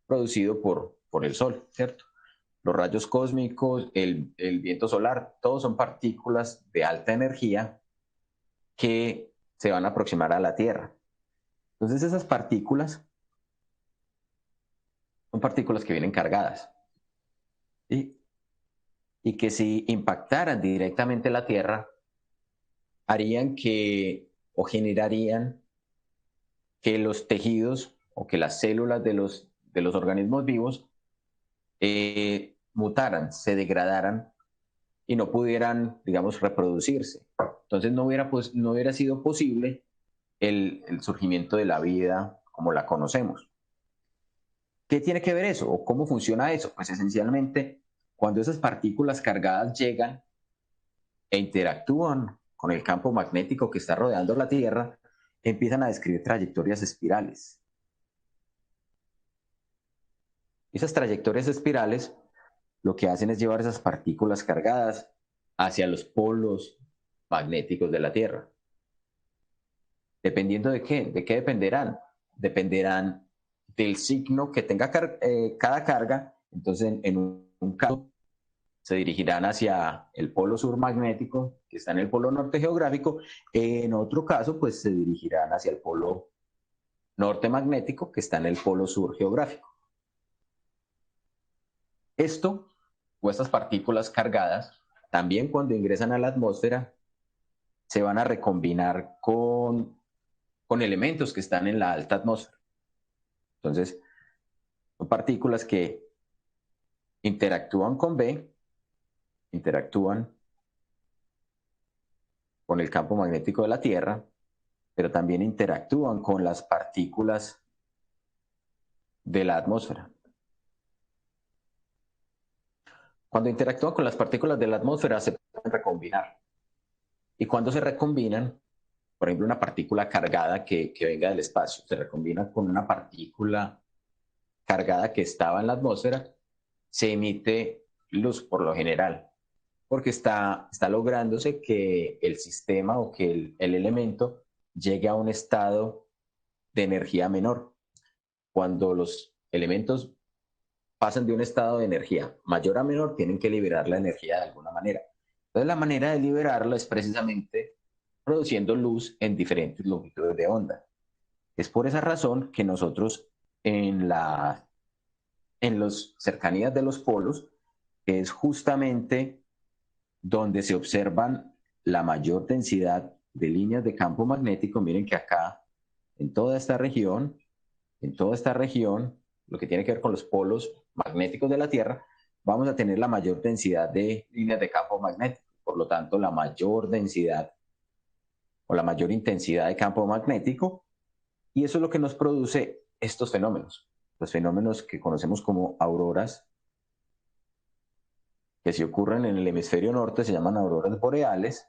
producido por el Sol, ¿cierto? Los rayos cósmicos, el viento solar, todos son partículas de alta energía que se van a aproximar a la Tierra. Entonces esas partículas son partículas que vienen cargadas, ¿sí? Y que si impactaran directamente la Tierra, harían que o generarían que los tejidos o que las células de los organismos vivos mutaran, se degradaran y no pudieran, digamos, reproducirse. Entonces no hubiera sido posible el surgimiento de la vida como la conocemos. ¿Qué tiene que ver eso? ¿O cómo funciona eso? Pues esencialmente, cuando esas partículas cargadas llegan e interactúan con el campo magnético que está rodeando la Tierra, empiezan a describir trayectorias espirales. Esas trayectorias espirales lo que hacen es llevar esas partículas cargadas hacia los polos magnéticos de la Tierra. ¿Dependiendo de qué? ¿De qué dependerán? Dependerán del signo que tenga cada carga. Entonces, en un caso, se dirigirán hacia el polo sur magnético, que está en el polo norte geográfico. En otro caso, pues se dirigirán hacia el polo norte magnético, que está en el polo sur geográfico. Esto, o estas partículas cargadas, también cuando ingresan a la atmósfera, se van a recombinar con elementos que están en la alta atmósfera. Entonces, son partículas que interactúan con B, interactúan con el campo magnético de la Tierra, pero también interactúan con las partículas de la atmósfera. Cuando interactúan con las partículas de la atmósfera se pueden recombinar. Y cuando se recombinan, por ejemplo, una partícula cargada que venga del espacio, se recombina con una partícula cargada que estaba en la atmósfera, se emite luz por lo general, porque está lográndose que el sistema o que el elemento llegue a un estado de energía menor. Cuando los elementos pasan de un estado de energía mayor a menor, tienen que liberar la energía de alguna manera. Entonces, la manera de liberarla es precisamente produciendo luz en diferentes longitudes de onda. Es por esa razón que nosotros en las cercanías de los polos, que es justamente donde se observan la mayor densidad de líneas de campo magnético. Miren que acá, en toda esta región, lo que tiene que ver con los polos magnéticos de la Tierra, vamos a tener la mayor densidad de líneas de campo magnético. Por lo tanto, la mayor densidad o la mayor intensidad de campo magnético, y eso es lo que nos produce estos fenómenos, los fenómenos que conocemos como auroras, que si ocurren en el hemisferio norte se llaman auroras boreales,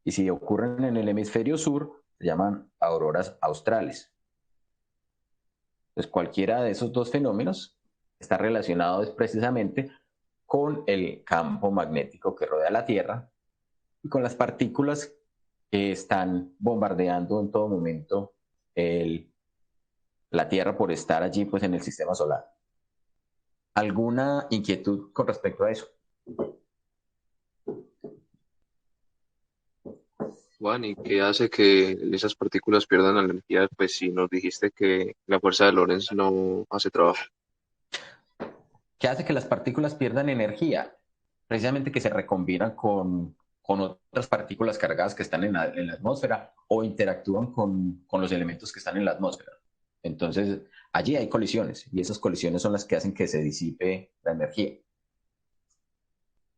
y si ocurren en el hemisferio sur se llaman auroras australes. Entonces, cualquiera de esos dos fenómenos está relacionado precisamente con el campo magnético que rodea la Tierra y con las partículas que están bombardeando en todo momento la Tierra por estar allí pues, en el sistema solar. ¿Alguna inquietud con respecto a eso? Juan, ¿y qué hace que esas partículas pierdan la energía? Pues si nos dijiste que la fuerza de Lorentz no hace trabajo. ¿Qué hace que las partículas pierdan energía? Precisamente que se recombinan con otras partículas cargadas que están en la atmósfera o interactúan con los elementos que están en la atmósfera. Entonces, allí hay colisiones y esas colisiones son las que hacen que se disipe la energía.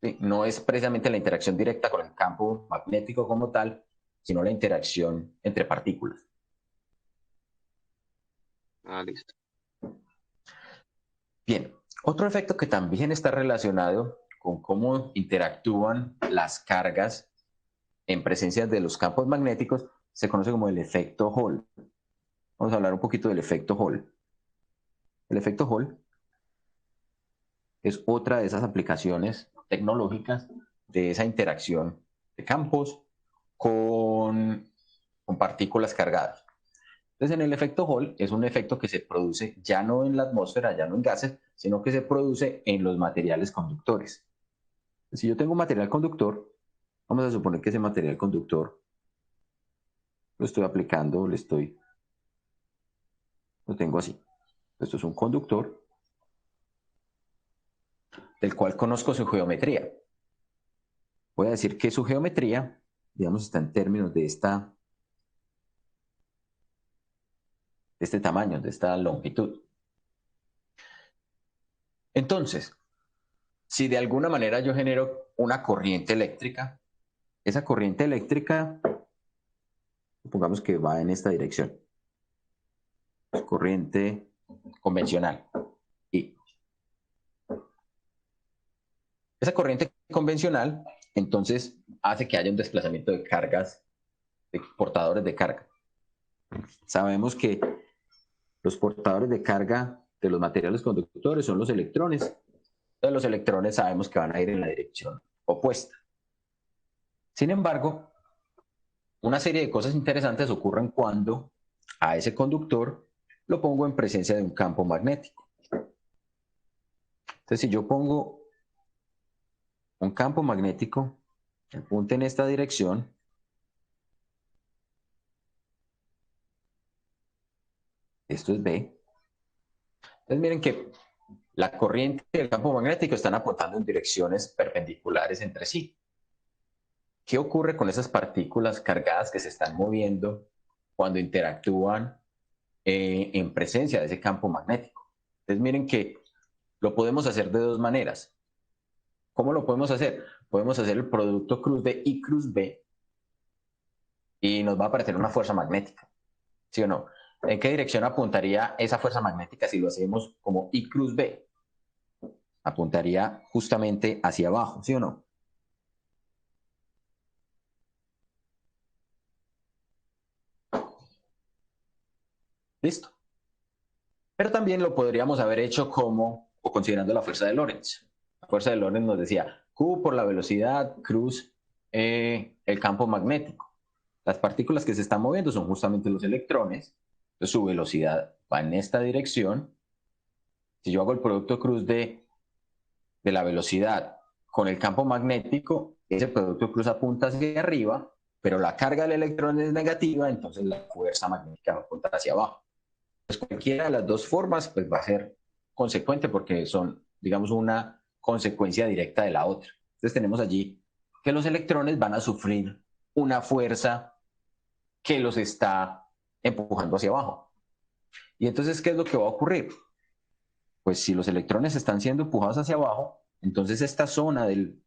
Sí, no es precisamente la interacción directa con el campo magnético como tal, sino la interacción entre partículas. Ah, listo. Bien, otro efecto que también está relacionado con cómo interactúan las cargas en presencia de los campos magnéticos se conoce como el efecto Hall. Vamos a hablar un poquito del efecto Hall. El efecto Hall es otra de esas aplicaciones tecnológicas de esa interacción de campos con partículas cargadas. Entonces, en el efecto Hall es un efecto que se produce ya no en la atmósfera, ya no en gases, sino que se produce en los materiales conductores. Si yo tengo un material conductor, vamos a suponer que ese material conductor lo estoy aplicando, lo tengo así. Esto es un conductor del cual conozco su geometría. Voy a decir que su geometría, digamos, está en términos de este tamaño, de esta longitud. Entonces, si de alguna manera yo genero una corriente eléctrica, esa corriente eléctrica, supongamos que va en esta dirección, es corriente convencional. Y esa corriente convencional, entonces, hace que haya un desplazamiento de cargas, de portadores de carga. Sabemos que los portadores de carga de los materiales conductores son los electrones. Entonces, los electrones sabemos que van a ir en la dirección opuesta. Sin embargo, una serie de cosas interesantes ocurren cuando a ese conductor lo pongo en presencia de un campo magnético. Entonces, si yo pongo un campo magnético que apunte en esta dirección, esto es B. Entonces, miren que la corriente y el campo magnético están apuntando en direcciones perpendiculares entre sí. ¿Qué ocurre con esas partículas cargadas que se están moviendo cuando interactúan en presencia de ese campo magnético? Entonces miren que lo podemos hacer de dos maneras. ¿Cómo lo podemos hacer? Podemos hacer el producto cruz de I cruz B y nos va a aparecer una fuerza magnética, ¿sí o no? ¿En qué dirección apuntaría esa fuerza magnética si lo hacemos como I cruz B? Apuntaría justamente hacia abajo, ¿sí o no? Listo. Pero también lo podríamos haber hecho como, o considerando la fuerza de Lorentz. La fuerza de Lorentz nos decía Q por la velocidad, cruz el campo magnético. Las partículas que se están moviendo son justamente los electrones, entonces su velocidad va en esta dirección. Si yo hago el producto cruz de la velocidad con el campo magnético, ese producto incluso apunta hacia arriba, pero la carga del electrón es negativa, entonces la fuerza magnética va a apuntar hacia abajo. Pues cualquiera de las dos formas pues va a ser consecuente porque son, digamos, una consecuencia directa de la otra. Entonces tenemos allí que los electrones van a sufrir una fuerza que los está empujando hacia abajo. Y entonces, ¿qué es lo que va a ocurrir? Pues si los electrones están siendo empujados hacia abajo, entonces esta zona del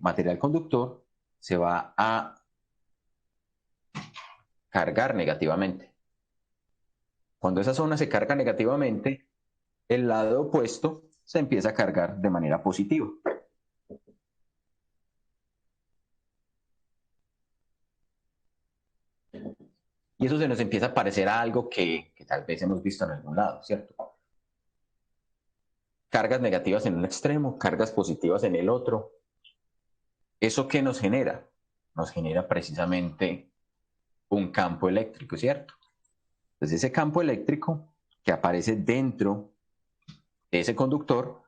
material conductor se va a cargar negativamente. Cuando esa zona se carga negativamente, el lado opuesto se empieza a cargar de manera positiva. Y eso se nos empieza a parecer a algo que tal vez hemos visto en algún lado, ¿cierto? Cargas negativas en un extremo, cargas positivas en el otro. ¿Eso qué nos genera? Nos genera precisamente un campo eléctrico, ¿cierto? Entonces ese campo eléctrico que aparece dentro de ese conductor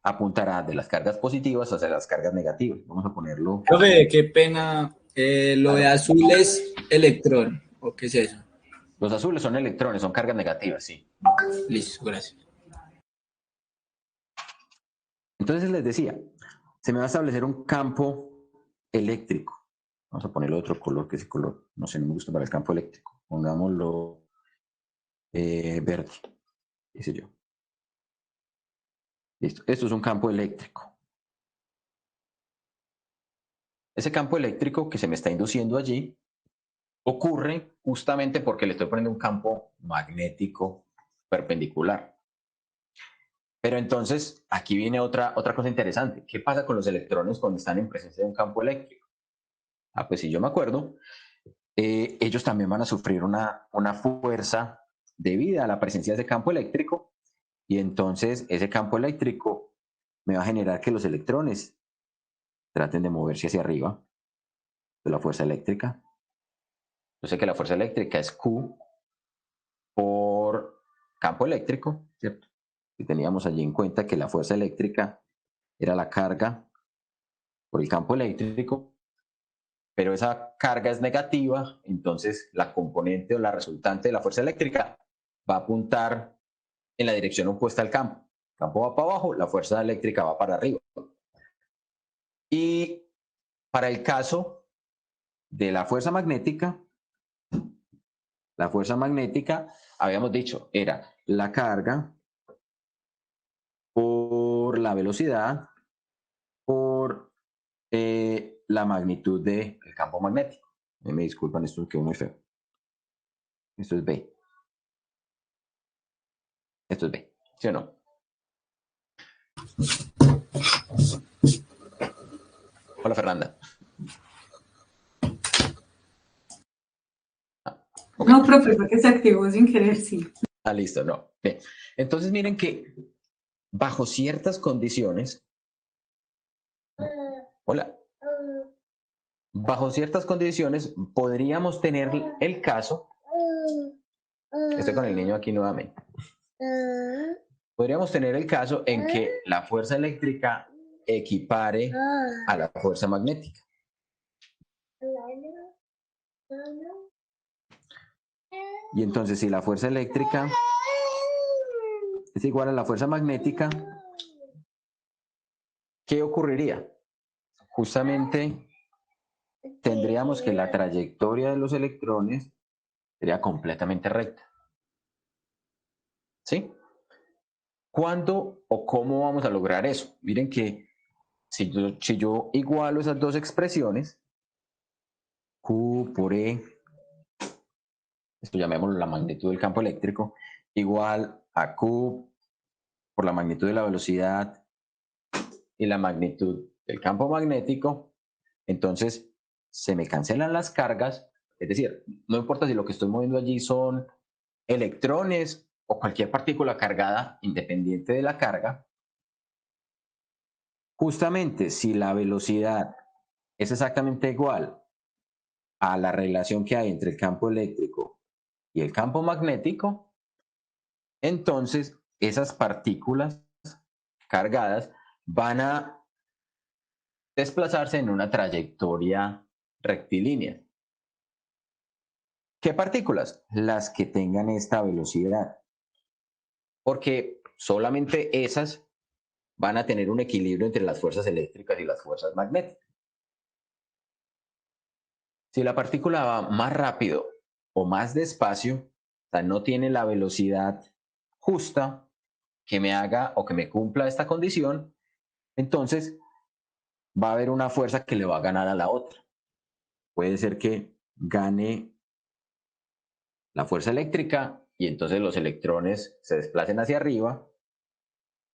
apuntará de las cargas positivas hacia las cargas negativas. Vamos a ponerlo. Profe, qué pena. Lo de Claro. azul es electrón. ¿O qué es eso? Los azules son electrones, son cargas negativas, sí. Listo, gracias. Entonces les decía, se me va a establecer un campo eléctrico. Vamos a ponerle otro color, que ese color, no sé, no me gusta para el campo eléctrico. Pongámoslo verde, qué sé yo. Listo. Esto es un campo eléctrico. Ese campo eléctrico que se me está induciendo allí ocurre justamente porque le estoy poniendo un campo magnético perpendicular. Pero entonces, aquí viene otra cosa interesante. ¿Qué pasa con los electrones cuando están en presencia de un campo eléctrico? Ah, pues si yo me acuerdo, ellos también van a sufrir una fuerza debida a la presencia de ese campo eléctrico y entonces ese campo eléctrico me va a generar que los electrones traten de moverse hacia arriba de la fuerza eléctrica. Yo sé que la fuerza eléctrica es Q por campo eléctrico, ¿cierto? Y teníamos allí en cuenta que la fuerza eléctrica era la carga por el campo eléctrico, pero esa carga es negativa, entonces la componente o la resultante de la fuerza eléctrica va a apuntar en la dirección opuesta al campo. El campo va para abajo, la fuerza eléctrica va para arriba. Y para el caso de la fuerza magnética, habíamos dicho, era la carga por la velocidad por la magnitud del campo magnético. Me disculpan, esto quedó muy feo. Esto es B. Esto es B, ¿sí o no? Hola, Fernanda. Okay. No, profe, porque se activó sin querer, sí. Ah, listo, no. Bien. Entonces miren que bajo ciertas condiciones, hola, bajo ciertas condiciones podríamos tener el caso, estoy con el niño aquí nuevamente, podríamos tener el caso en que la fuerza eléctrica equipare a la fuerza magnética. Y entonces si la fuerza eléctrica es igual a la fuerza magnética, ¿qué ocurriría? Justamente tendríamos que la trayectoria de los electrones sería completamente recta. ¿Sí? ¿Cuándo o cómo vamos a lograr eso? Miren que si yo igualo esas dos expresiones, Q por E, esto llamémoslo la magnitud del campo eléctrico, igual a Q por la magnitud de la velocidad y la magnitud del campo magnético, entonces se me cancelan las cargas, es decir, no importa si lo que estoy moviendo allí son electrones o cualquier partícula cargada independiente de la carga, justamente si la velocidad es exactamente igual a la relación que hay entre el campo eléctrico y el campo magnético, entonces esas partículas cargadas van a desplazarse en una trayectoria rectilínea. ¿Qué partículas? Las que tengan esta velocidad. Porque solamente esas van a tener un equilibrio entre las fuerzas eléctricas y las fuerzas magnéticas. Si la partícula va más rápido o más despacio, o sea, no tiene la velocidad justa que me haga o que me cumpla esta condición, entonces va a haber una fuerza que le va a ganar a la otra. Puede ser que gane la fuerza eléctrica y entonces los electrones se desplacen hacia arriba,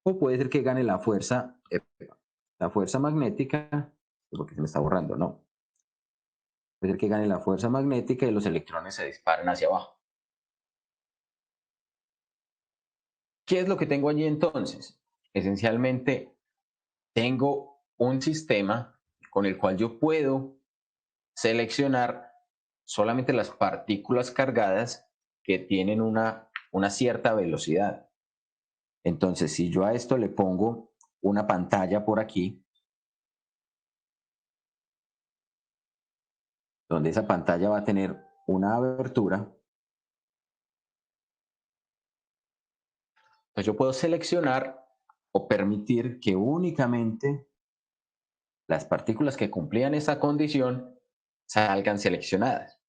o puede ser que gane la fuerza magnética, porque se me está borrando, no. Puede ser que gane la fuerza magnética y los electrones se disparen hacia abajo. ¿Qué es lo que tengo allí entonces? Esencialmente, tengo un sistema con el cual yo puedo seleccionar solamente las partículas cargadas que tienen una cierta velocidad. Entonces, si yo a esto le pongo una pantalla por aquí, donde esa pantalla va a tener una abertura, pues yo puedo seleccionar o permitir que únicamente las partículas que cumplían esa condición salgan seleccionadas.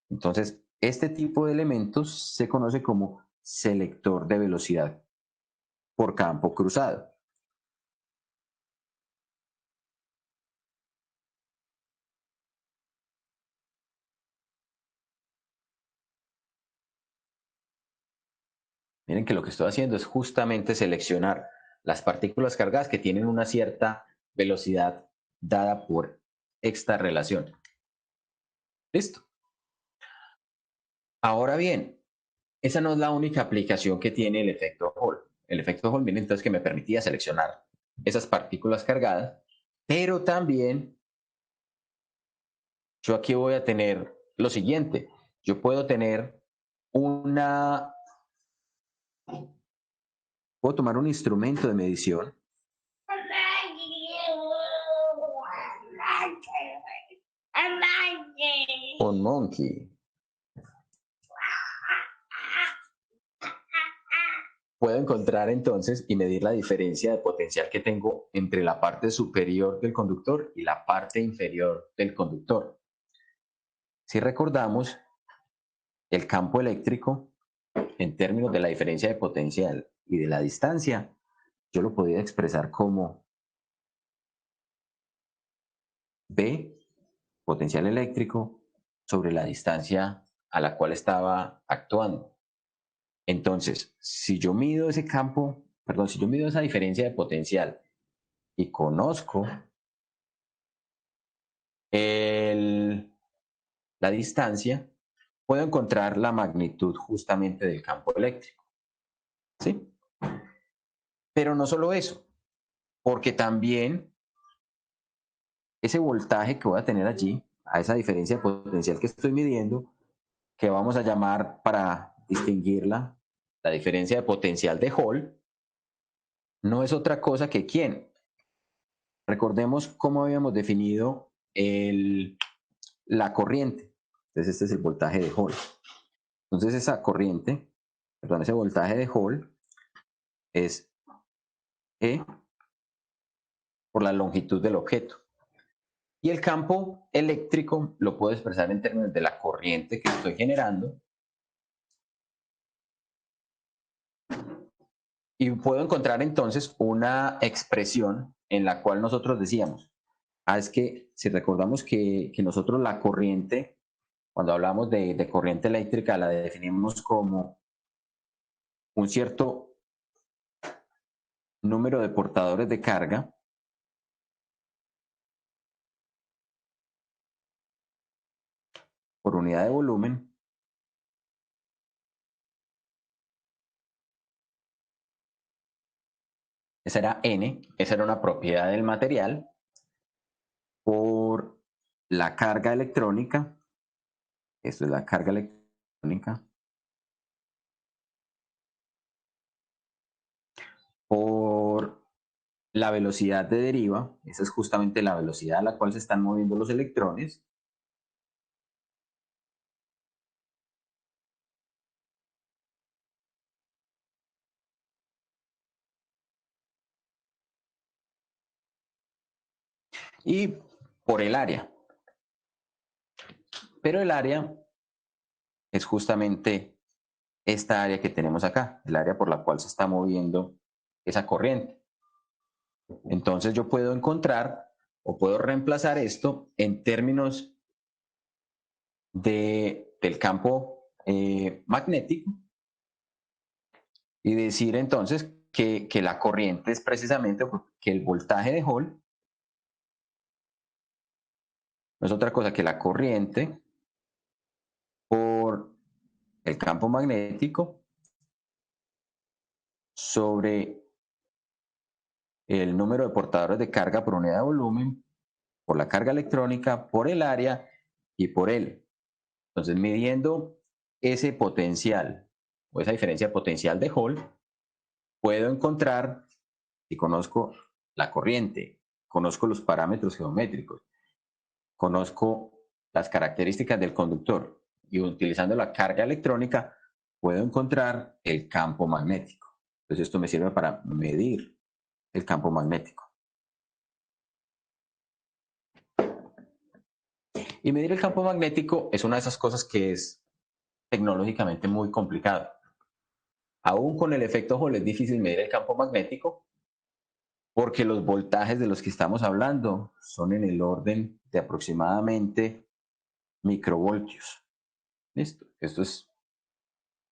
Entonces, este tipo de elementos se conoce como selector de velocidad por campo cruzado. Miren que lo que estoy haciendo es justamente seleccionar las partículas cargadas que tienen una cierta velocidad dada por esta relación. ¿Listo? Ahora bien, esa no es la única aplicación que tiene el efecto Hall. El efecto Hall, miren, entonces que me permitía seleccionar esas partículas cargadas, pero también yo aquí voy a tener lo siguiente. Yo puedo tener puedo tomar un instrumento de medición. Un monkey. Puedo encontrar entonces y medir la diferencia de potencial que tengo entre la parte superior del conductor y la parte inferior del conductor. Si recordamos, el campo eléctrico, en términos de la diferencia de potencial y de la distancia, yo lo podía expresar como B, potencial eléctrico, sobre la distancia a la cual estaba actuando. Entonces, si yo mido ese campo, perdón, si yo mido esa diferencia de potencial y conozco la distancia, puedo encontrar la magnitud justamente del campo eléctrico. ¿Sí? Pero no solo eso, porque también ese voltaje que voy a tener allí, a esa diferencia de potencial que estoy midiendo, que vamos a llamar para distinguirla, la diferencia de potencial de Hall, no es otra cosa que ¿quién? Recordemos cómo habíamos definido la corriente. Entonces este es el voltaje de Hall. Entonces esa corriente, perdón, ese voltaje de Hall es E por la longitud del objeto. Y el campo eléctrico lo puedo expresar en términos de la corriente que estoy generando. Y puedo encontrar entonces una expresión en la cual nosotros decíamos, es que si recordamos que nosotros la corriente, cuando hablamos de corriente eléctrica, la definimos como un cierto número de portadores de carga por unidad de volumen esa era N, esa era una propiedad del material, por la carga electrónica, esto es la carga electrónica, por la velocidad de deriva, esa es justamente la velocidad a la cual se están moviendo los electrones, y por el área. Pero el área es justamente esta área que tenemos acá, el área por la cual se está moviendo esa corriente. Entonces yo puedo encontrar o puedo reemplazar esto en términos del campo magnético y decir entonces que la corriente es precisamente que el voltaje de Hall no es otra cosa que la corriente por el campo magnético sobre el número de portadores de carga por unidad de volumen, por la carga electrónica, por el área y por él. Entonces, midiendo ese potencial o esa diferencia potencial de Hall, puedo encontrar, si conozco la corriente, conozco los parámetros geométricos, conozco las características del conductor y utilizando la carga electrónica, puedo encontrar el campo magnético. Entonces, esto me sirve para medir el campo magnético. Y medir el campo magnético es una de esas cosas que es tecnológicamente muy complicado. Aún con el efecto Hall es difícil medir el campo magnético porque los voltajes de los que estamos hablando son en el orden de aproximadamente microvoltios. ¿Listo?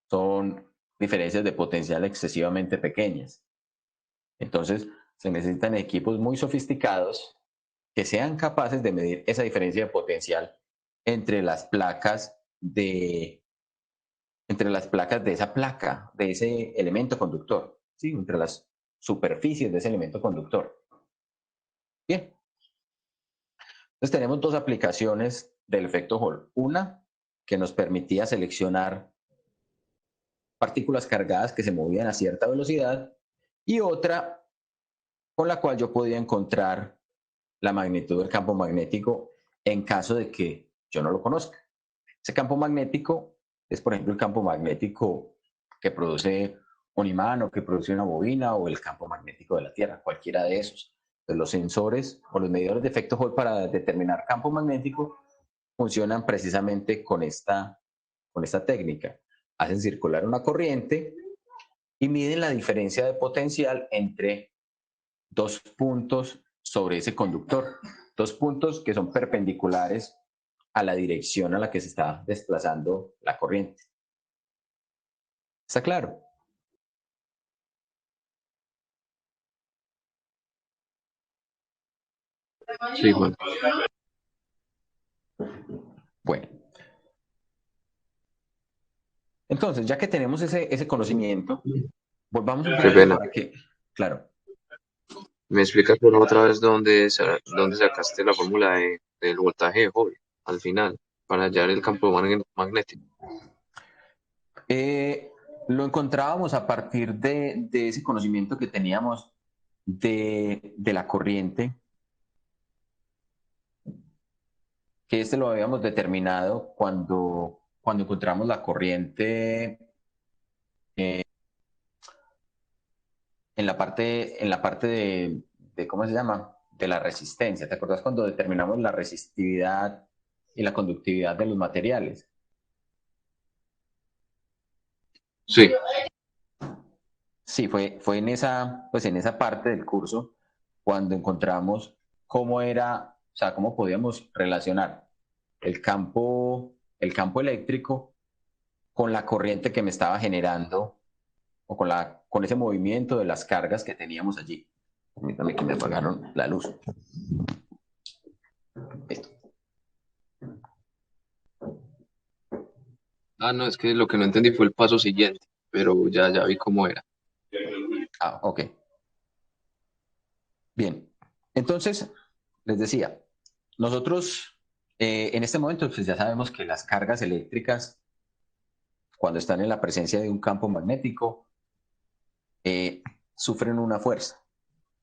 Son diferencias de potencial excesivamente pequeñas. Entonces, se necesitan equipos muy sofisticados que sean capaces de medir esa diferencia de potencial entre las placas de esa placa, de ese elemento conductor, ¿sí? Entre las superficies de ese elemento conductor. Bien. Entonces tenemos dos aplicaciones del efecto Hall. Una que nos permitía seleccionar partículas cargadas que se movían a cierta velocidad y otra con la cual yo podía encontrar la magnitud del campo magnético en caso de que yo no lo conozca. Ese campo magnético es, por ejemplo, el campo magnético que produce un imán o que produce una bobina o el campo magnético de la Tierra, cualquiera de esos. Entonces, los sensores o los medidores de efecto Hall para determinar campo magnético funcionan precisamente con esta técnica. Hacen circular una corriente y miden la diferencia de potencial entre dos puntos sobre ese conductor, dos puntos que son perpendiculares a la dirección a la que se está desplazando la corriente. ¿Está claro? Sí, Juan. Bueno. Entonces, ya que tenemos ese conocimiento, volvamos un Qué poquito pena. para que, claro, ¿Me explicas por otra vez dónde sacaste la fórmula del voltaje de Hall al final para hallar el campo magnético? lo encontrábamos a partir de ese conocimiento que teníamos de la corriente, que lo habíamos determinado cuando encontramos la corriente en la parte ¿cómo se llama? De la resistencia. ¿Te acuerdas cuando determinamos la resistividad y la conductividad de los materiales? Sí, Sí, fue en esa parte del curso cuando encontramos cómo era, o sea, cómo podíamos relacionar el campo eléctrico con la corriente que me estaba generando o con ese movimiento de las cargas que teníamos allí. Permítame que me apagaron la luz. Listo. no, es que lo que no entendí fue el paso siguiente, pero ya vi cómo era. Ah, ok. Bien. Entonces, les decía, nosotros en este momento pues ya sabemos que las cargas eléctricas, cuando están en la presencia de un campo magnético, sufren una fuerza.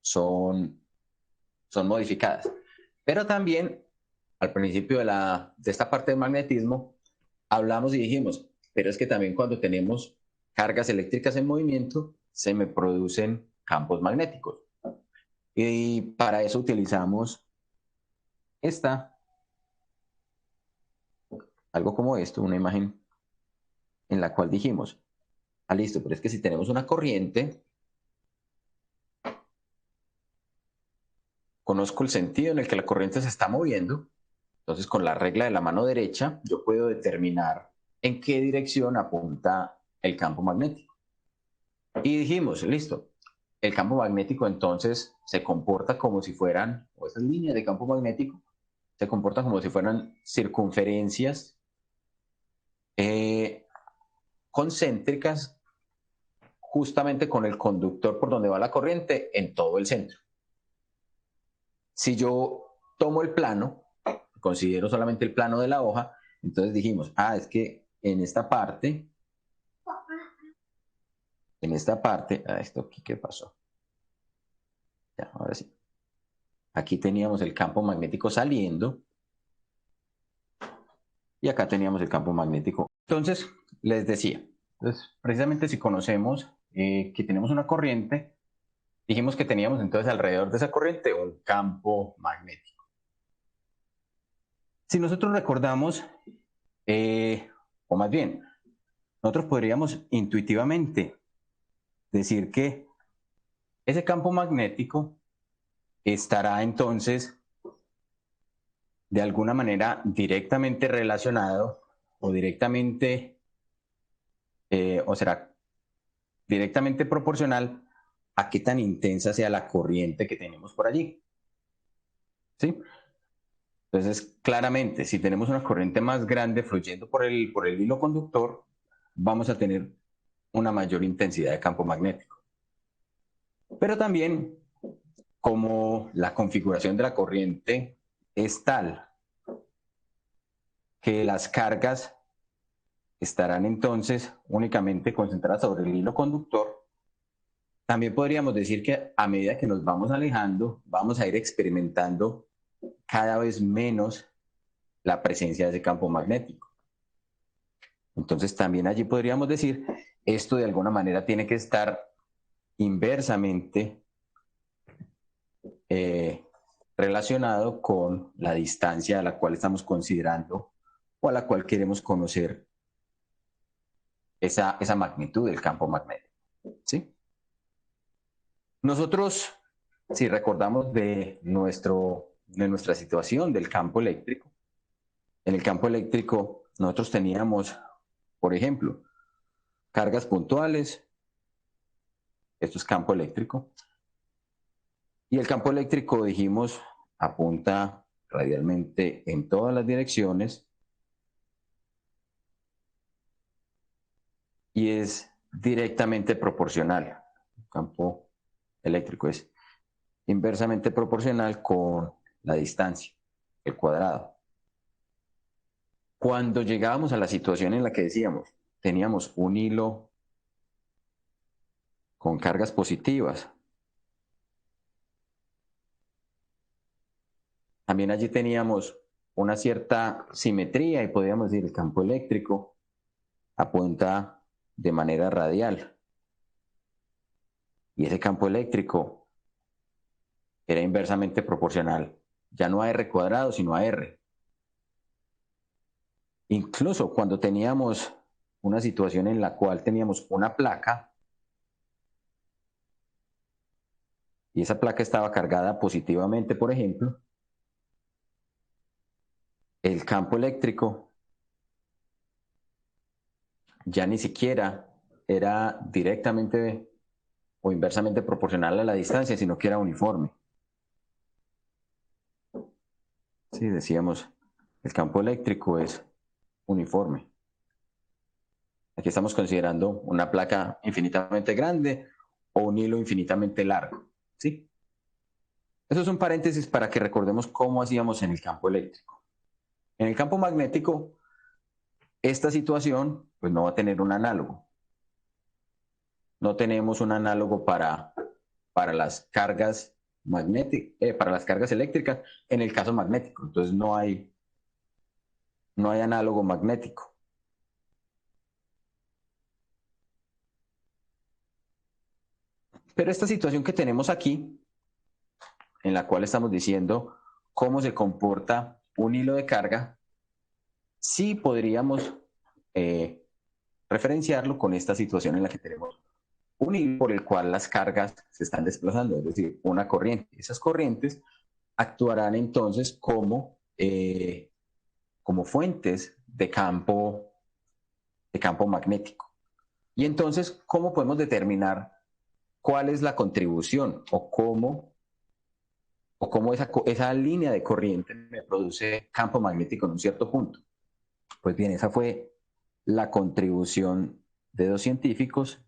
son modificadas. Pero también, al principio de esta parte del magnetismo, hablamos y dijimos, pero es que también cuando tenemos cargas eléctricas en movimiento, se me producen campos magnéticos. Y para eso utilizamos algo como esto, una imagen en la cual dijimos, listo, pero es que si tenemos una corriente, conozco el sentido en el que la corriente se está moviendo, entonces con la regla de la mano derecha yo puedo determinar en qué dirección apunta el campo magnético. Y dijimos, listo, el campo magnético entonces se comporta como si fueran, o esas líneas de campo magnético, se comportan como si fueran circunferencias concéntricas justamente con el conductor por donde va la corriente en todo el centro. Si yo tomo el plano, considero solamente el plano de la hoja, entonces dijimos, es que en esta parte, esto aquí, ¿qué pasó? Ya, ahora sí. Aquí teníamos el campo magnético saliendo y acá teníamos el campo magnético. Entonces, les decía, precisamente si conocemos que tenemos una corriente, dijimos que teníamos entonces alrededor de esa corriente un campo magnético. Si nosotros recordamos, o más bien, nosotros podríamos intuitivamente decir que ese campo magnético estará entonces de alguna manera directamente relacionado o directamente, o será directamente proporcional a qué tan intensa sea la corriente que tenemos por allí. ¿Sí? Entonces, claramente, si tenemos una corriente más grande fluyendo por el hilo conductor, vamos a tener una mayor intensidad de campo magnético. Pero también, como la configuración de la corriente es tal que las cargas estarán entonces únicamente concentradas sobre el hilo conductor, también podríamos decir que a medida que nos vamos alejando, vamos a ir experimentando cada vez menos la presencia de ese campo magnético. Entonces también allí podríamos decir, esto de alguna manera tiene que estar inversamente relacionado con la distancia a la cual estamos considerando o a la cual queremos conocer esa magnitud del campo magnético. ¿Sí? Nosotros, si recordamos de nuestra situación del campo eléctrico, en el campo eléctrico nosotros teníamos, por ejemplo, cargas puntuales, esto es campo eléctrico, y el campo eléctrico, dijimos, apunta radialmente en todas las direcciones y es directamente proporcional. El campo eléctrico es inversamente proporcional con la distancia, el cuadrado. Cuando llegábamos a la situación en la que decíamos, teníamos un hilo con cargas positivas, también allí teníamos una cierta simetría y podríamos decir el campo eléctrico apunta de manera radial. Y ese campo eléctrico era inversamente proporcional, ya no a R cuadrado, sino a R. Incluso cuando teníamos una situación en la cual teníamos una placa y esa placa estaba cargada positivamente, por ejemplo, el campo eléctrico ya ni siquiera era directamente o inversamente proporcional a la distancia, sino que era uniforme. Sí, decíamos, el campo eléctrico es uniforme. Aquí estamos considerando una placa infinitamente grande o un hilo infinitamente largo. ¿Sí? Eso es un paréntesis para que recordemos cómo hacíamos en el campo eléctrico. En el campo magnético, esta situación pues no va a tener un análogo. No tenemos un análogo para las cargas para las cargas eléctricas en el caso magnético. Entonces no hay análogo magnético. Pero esta situación que tenemos aquí, en la cual estamos diciendo cómo se comporta un hilo de carga, sí podríamos referenciarlo con esta situación en la que tenemos un hilo por el cual las cargas se están desplazando, es decir, una corriente. Esas corrientes actuarán entonces como fuentes de campo magnético. Y entonces, ¿cómo podemos determinar cuál es la contribución o cómo esa línea de corriente me produce campo magnético en un cierto punto? Pues bien, esa fue la contribución de dos científicos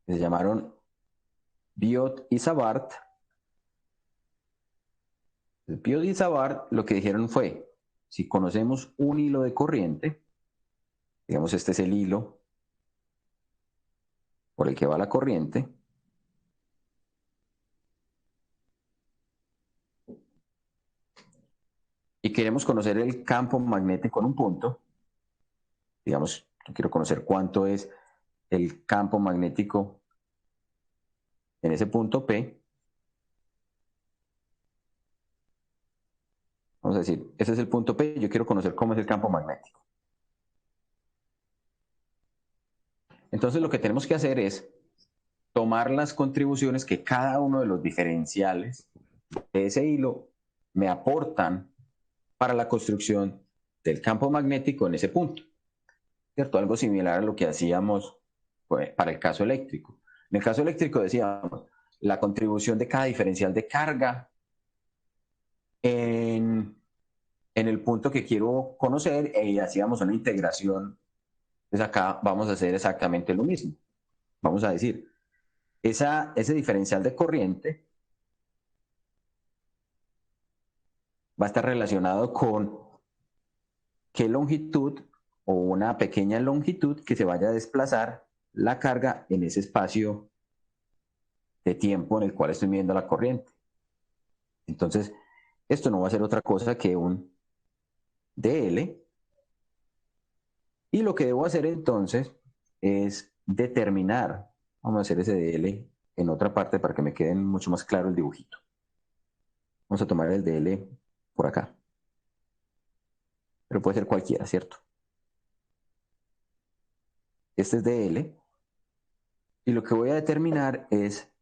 que se llamaron Biot y Savart. Biot y Savart lo que dijeron fue, si conocemos un hilo de corriente, digamos este es el hilo por el que va la corriente, y queremos conocer el campo magnético en un punto, digamos, yo quiero conocer cuánto es el campo magnético en ese punto P. Vamos a decir, ese es el punto P, yo quiero conocer cómo es el campo magnético. Entonces lo que tenemos que hacer es tomar las contribuciones que cada uno de los diferenciales de ese hilo me aportan para la construcción del campo magnético en ese punto, ¿cierto? Algo similar a lo que hacíamos para el caso eléctrico. En el caso eléctrico decíamos la contribución de cada diferencial de carga en el punto que quiero conocer y hacíamos una integración. Entonces acá vamos a hacer exactamente lo mismo. Vamos a decir, ese diferencial de corriente va a estar relacionado con qué longitud o una pequeña longitud que se vaya a desplazar la carga en ese espacio de tiempo en el cual estoy midiendo la corriente. Entonces, esto no va a ser otra cosa que un dl. Y lo que debo hacer entonces es determinar, vamos a hacer ese dl en otra parte para que me quede mucho más claro el dibujito. Vamos a tomar el dl por acá. Pero puede ser cualquiera, ¿cierto? Este es dl. Y lo que voy a determinar es,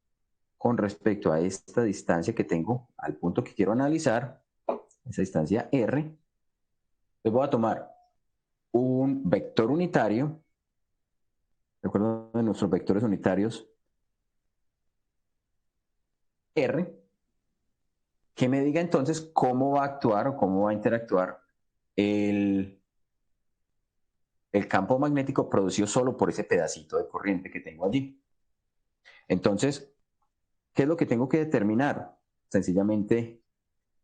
con respecto a esta distancia que tengo al punto que quiero analizar, esa distancia r, pues voy a tomar un vector unitario. Recuerden de nuestros vectores unitarios r, que me diga entonces cómo va a actuar o cómo va a interactuar el campo magnético producido solo por ese pedacito de corriente que tengo allí. Entonces, ¿qué es lo que tengo que determinar? Sencillamente,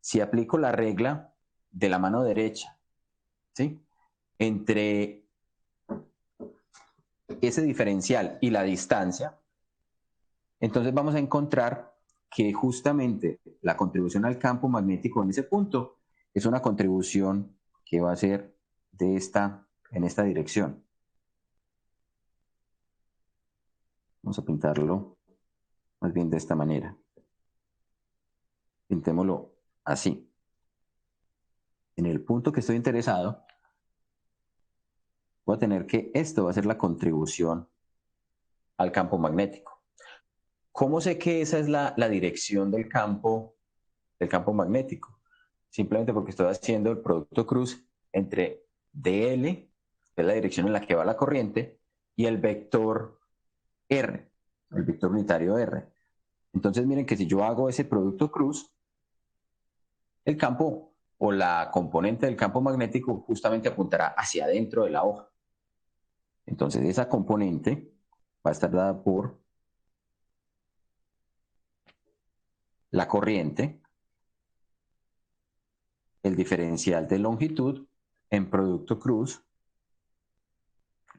si aplico la regla de la mano derecha, ¿sí?, entre ese diferencial y la distancia, entonces vamos a encontrar que justamente la contribución al campo magnético en ese punto es una contribución que va a ser en esta dirección. Vamos a pintarlo más bien de esta manera. Pintémoslo así. En el punto que estoy interesado, voy a tener que esto va a ser la contribución al campo magnético. ¿Cómo sé que esa es la dirección del campo magnético? Simplemente porque estoy haciendo el producto cruz entre dl, que es la dirección en la que va la corriente, y el vector r, el vector unitario r. Entonces miren que si yo hago ese producto cruz, el campo o la componente del campo magnético justamente apuntará hacia adentro de la hoja. Entonces esa componente va a estar dada por la corriente, el diferencial de longitud en producto cruz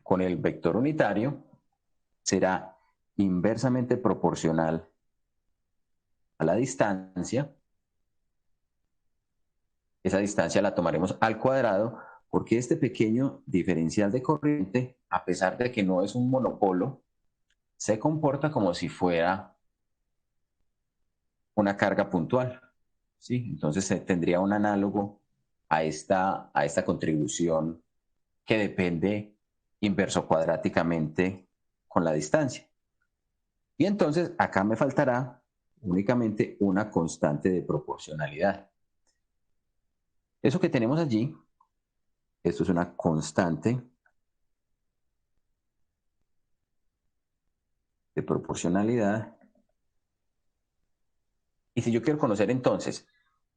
con el vector unitario será inversamente proporcional a la distancia. Esa distancia la tomaremos al cuadrado porque este pequeño diferencial de corriente, a pesar de que no es un monopolo, se comporta como si fuera una carga puntual, ¿sí? Entonces tendría un análogo a esta contribución que depende inverso cuadráticamente con la distancia. Y entonces acá me faltará únicamente una constante de proporcionalidad. Eso que tenemos allí, esto es una constante de proporcionalidad. Y si yo quiero conocer entonces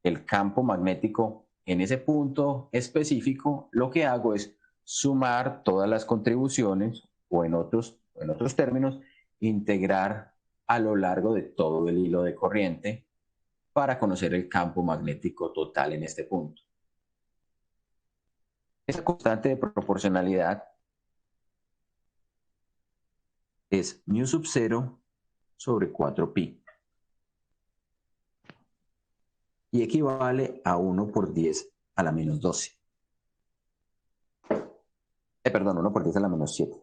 el campo magnético en ese punto específico, lo que hago es sumar todas las contribuciones o en otros términos, integrar a lo largo de todo el hilo de corriente para conocer el campo magnético total en este punto. Esa constante de proporcionalidad es mu sub 0 sobre 4pi y equivale a 1 por 10 a la menos 12. Perdón, 1 por 10 a la menos 7.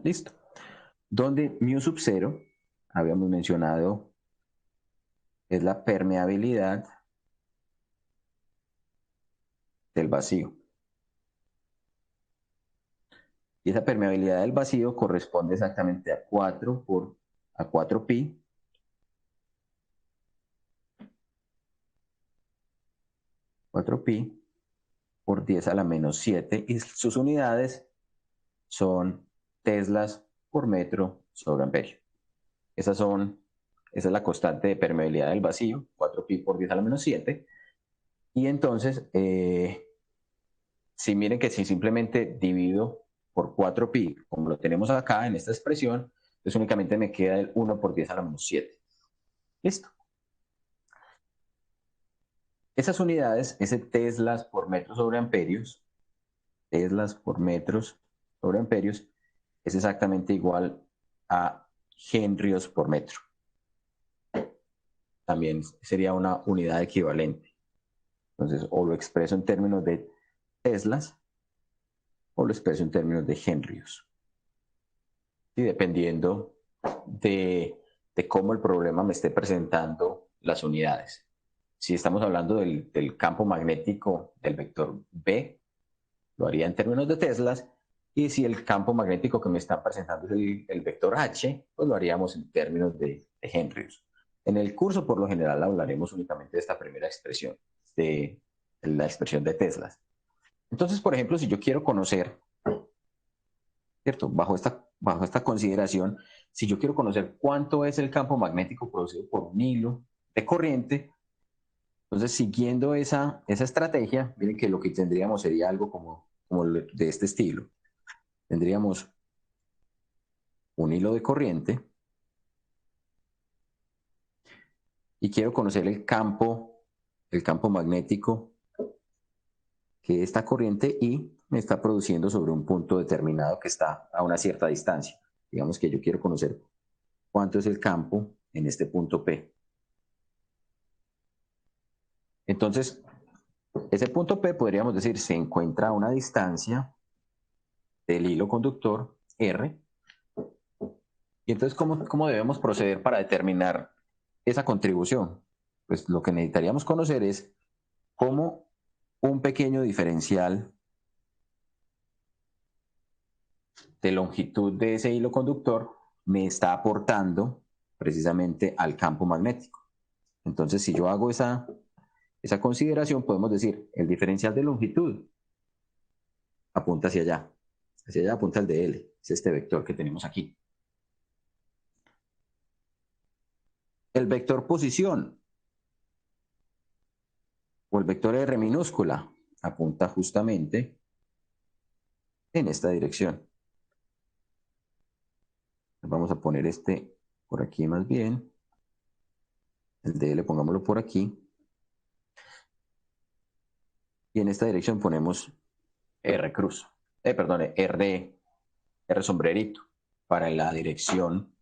Listo. Donde mu sub 0, habíamos mencionado, es la permeabilidad del vacío. Y esa permeabilidad del vacío corresponde exactamente a 4pi por 10 a la menos 7 y sus unidades son teslas por metro sobre amperio. Esa es la constante de permeabilidad del vacío, 4pi por 10 a la menos 7. Y entonces, si miren que si simplemente divido por 4pi, como lo tenemos acá en esta expresión, pues únicamente me queda el 1 por 10 a la menos 7. Listo. Esas unidades, ese teslas por metros sobre amperios, teslas por metros sobre amperios, es exactamente igual a henrios por metro. También sería una unidad equivalente. Entonces, o lo expreso en términos de teslas o lo expreso en términos de henrios. Y dependiendo de cómo el problema me esté presentando las unidades. Si estamos hablando del campo magnético del vector B, lo haría en términos de teslas, y si el campo magnético que me está presentando es el vector H, pues lo haríamos en términos de henrios. En el curso, por lo general, hablaremos únicamente de esta primera expresión, de la expresión de teslas. Entonces, por ejemplo, si yo quiero conocer, ¿cierto? Bajo esta consideración, si yo quiero conocer cuánto es el campo magnético producido por un hilo de corriente, entonces siguiendo esa estrategia, miren que lo que tendríamos sería algo como de este estilo. Tendríamos un hilo de corriente y quiero conocer el campo magnético que esta corriente I me está produciendo sobre un punto determinado que está a una cierta distancia. Digamos que yo quiero conocer cuánto es el campo en este punto P. Entonces, ese punto P podríamos decir se encuentra a una distancia del hilo conductor R. Y entonces, ¿cómo debemos proceder para determinar esa contribución? Pues lo que necesitaríamos conocer es cómo un pequeño diferencial de longitud de ese hilo conductor me está aportando precisamente al campo magnético. Entonces, si yo hago esa consideración, podemos decir, el diferencial de longitud apunta hacia allá apunta el de L, es este vector que tenemos aquí. El vector posición o el vector R minúscula apunta justamente en esta dirección. Vamos a poner este por aquí más bien. El de L pongámoslo por aquí. Y en esta dirección ponemos R cruz. R sombrerito, para la dirección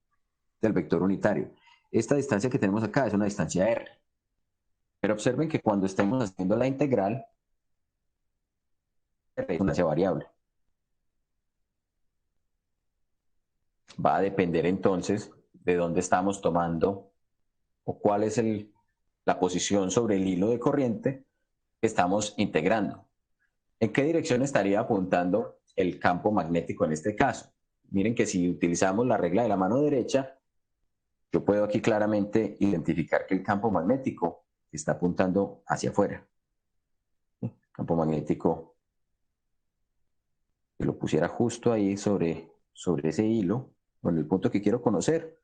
del vector unitario. Esta distancia que tenemos acá es una distancia r. Pero observen que cuando estemos haciendo la integral, r es una distancia variable. Va a depender entonces de dónde estamos tomando o cuál es la posición sobre el hilo de corriente que estamos integrando. ¿En qué dirección estaría apuntando el campo magnético en este caso? Miren que si utilizamos la regla de la mano derecha, yo puedo aquí claramente identificar que el campo magnético está apuntando hacia afuera. El campo magnético, si lo pusiera justo ahí sobre ese hilo, o en el punto que quiero conocer,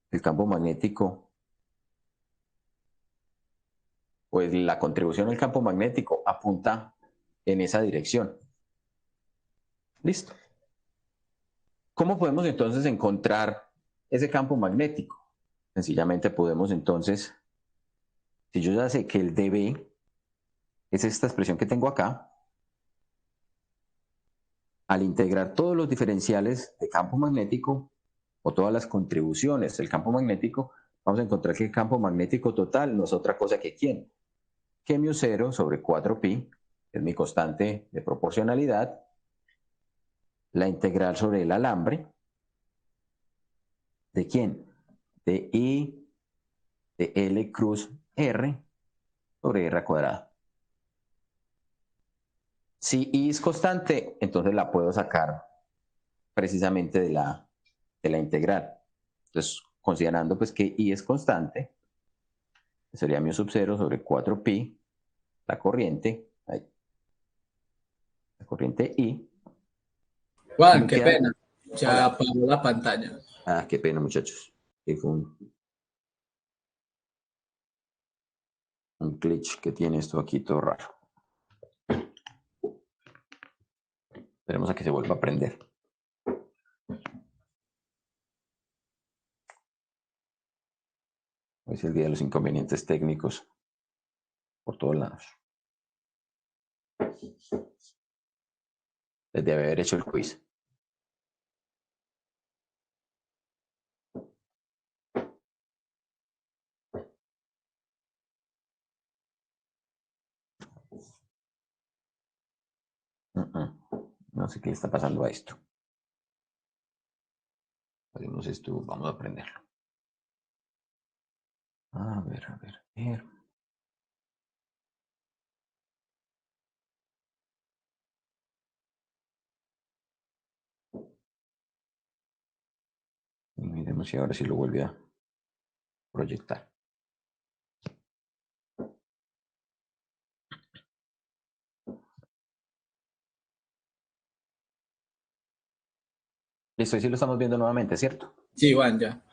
el campo magnético, pues la contribución al campo magnético apunta en esa dirección. Listo. ¿Cómo podemos entonces encontrar ese campo magnético? Sencillamente podemos entonces, si yo ya sé que el dB es esta expresión que tengo acá, al integrar todos los diferenciales de campo magnético o todas las contribuciones del campo magnético, vamos a encontrar que el campo magnético total no es otra cosa que ¿quién? Que μ0 sobre 4pi, que es mi constante de proporcionalidad, la integral sobre el alambre, ¿de quién? De I de L cruz R sobre R cuadrado. Si I es constante, entonces la puedo sacar precisamente de la integral. Entonces, considerando pues que I es constante, sería μ sub 0 sobre 4pi, la corriente, ahí, la corriente I. Juan, qué pena. Ya apagó la pantalla. Ah, qué pena, muchachos. Fue un glitch que tiene esto aquí todo raro. Esperemos a que se vuelva a prender. Hoy es el día de los inconvenientes técnicos por todos lados. Desde haber hecho el quiz. No sé qué le está pasando a esto. Hacemos esto, vamos a aprenderlo. A ver, a ver, a ver. Y miremos si ahora sí lo vuelve a proyectar. Listo, y sí lo estamos viendo nuevamente, ¿cierto? Sí, Juan, ya.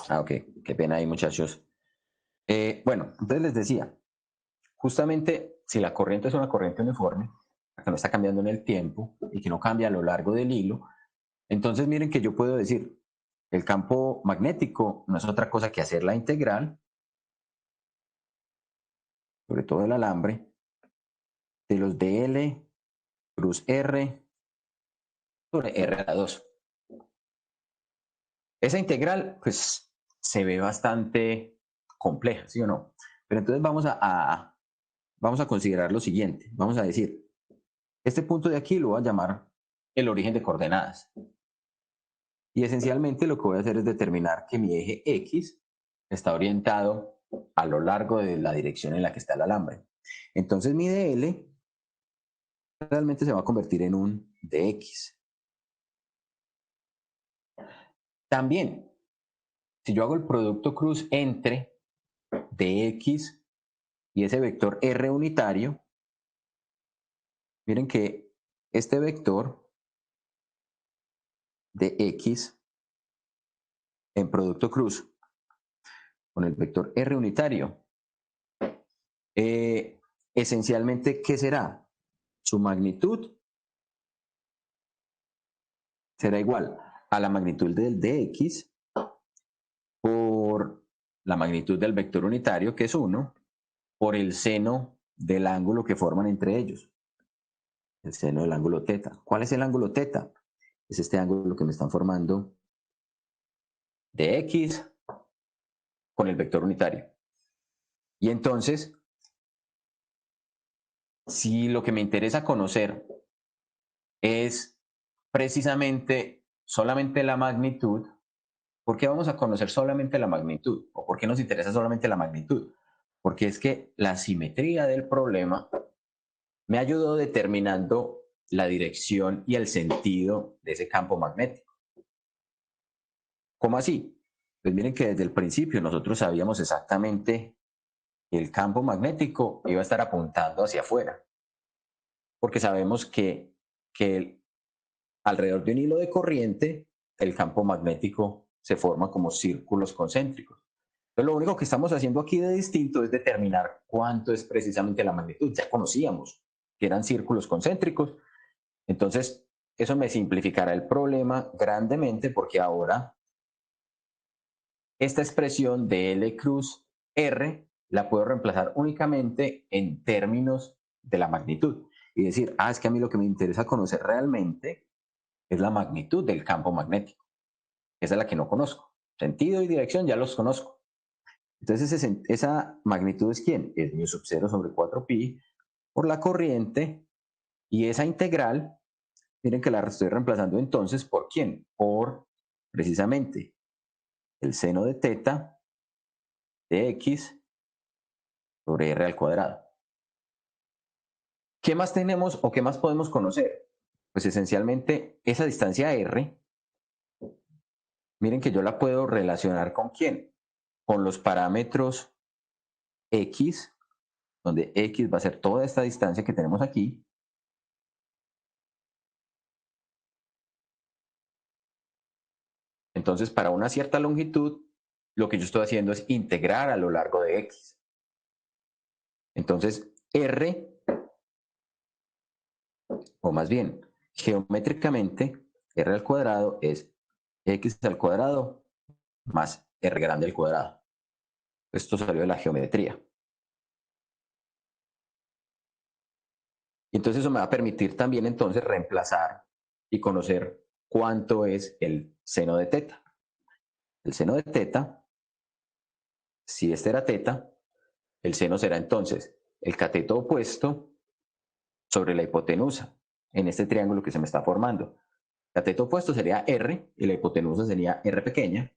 Ah, ok. Qué pena ahí, muchachos. Bueno, entonces les decía, justamente si la corriente es una corriente uniforme, que no está cambiando en el tiempo y que no cambia a lo largo del hilo, entonces miren que yo puedo decir, el campo magnético no es otra cosa que hacer la integral, sobre todo el alambre, de los dl cruz r sobre r a la 2. Esa integral, pues, se ve bastante compleja, ¿sí o no? Pero entonces vamos a considerar lo siguiente. Vamos a decir, este punto de aquí lo voy a llamar el origen de coordenadas. Y esencialmente lo que voy a hacer es determinar que mi eje X está orientado a lo largo de la dirección en la que está el alambre. Entonces mi dl realmente se va a convertir en un dx. También, si yo hago el producto cruz entre dx y ese vector r unitario, miren que este vector de x en producto cruz con el vector r unitario, esencialmente, ¿qué será? Su magnitud será igual a la magnitud del dx por la magnitud del vector unitario, que es 1, por el seno del ángulo que forman entre ellos. El seno del ángulo teta. ¿Cuál es el ángulo teta? Es este ángulo que me están formando de X con el vector unitario. Y entonces, si lo que me interesa conocer es precisamente solamente la magnitud, ¿por qué vamos a conocer solamente la magnitud? ¿O por qué nos interesa solamente la magnitud? Porque es que la simetría del problema me ayudó determinando la dirección y el sentido de ese campo magnético. ¿Cómo así? Pues miren que desde el principio nosotros sabíamos exactamente que el campo magnético iba a estar apuntando hacia afuera, porque sabemos que alrededor de un hilo de corriente el campo magnético se forma como círculos concéntricos. Entonces, lo único que estamos haciendo aquí de distinto es determinar cuánto es precisamente la magnitud. Ya conocíamos que eran círculos concéntricos, entonces eso me simplificará el problema grandemente porque ahora esta expresión de L cruz R la puedo reemplazar únicamente en términos de la magnitud y decir, es que a mí lo que me interesa conocer realmente es la magnitud del campo magnético. Esa es la que no conozco. Sentido y dirección ya los conozco. Entonces esa magnitud es ¿quién? Es mu sub 0 sobre 4pi por la corriente y esa integral, miren que la estoy reemplazando entonces por ¿quién? Por precisamente el seno de teta de x sobre r al cuadrado. ¿Qué más tenemos o qué más podemos conocer? Pues esencialmente esa distancia r, miren que yo la puedo relacionar con ¿quién? Con los parámetros x, donde x va a ser toda esta distancia que tenemos aquí, entonces para una cierta longitud, lo que yo estoy haciendo es integrar a lo largo de x. Entonces, r, o más bien, geométricamente, r al cuadrado es x al cuadrado más r grande al cuadrado. Esto salió de la geometría. Y entonces eso me va a permitir también entonces reemplazar y conocer cuánto es el seno de teta. El seno de teta, si este era teta, el seno será entonces el cateto opuesto sobre la hipotenusa en este triángulo que se me está formando. El cateto opuesto sería R y la hipotenusa sería R pequeña.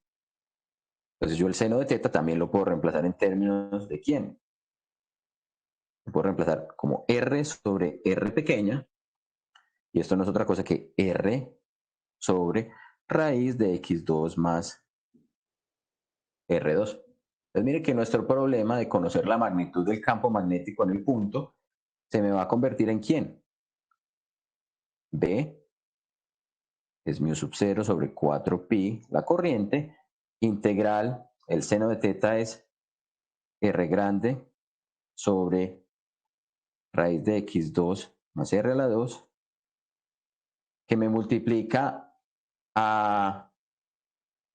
Entonces yo el seno de teta también lo puedo reemplazar en términos de ¿quién? Lo puedo reemplazar como R sobre R pequeña y esto no es otra cosa que R sobre raíz de x2 más R2. Entonces mire que nuestro problema de conocer la magnitud del campo magnético en el punto se me va a convertir en ¿quién? B es mu sub 0 sobre 4pi la corriente, integral, el seno de teta es R grande sobre raíz de x2 más R a la 2, que me multiplica a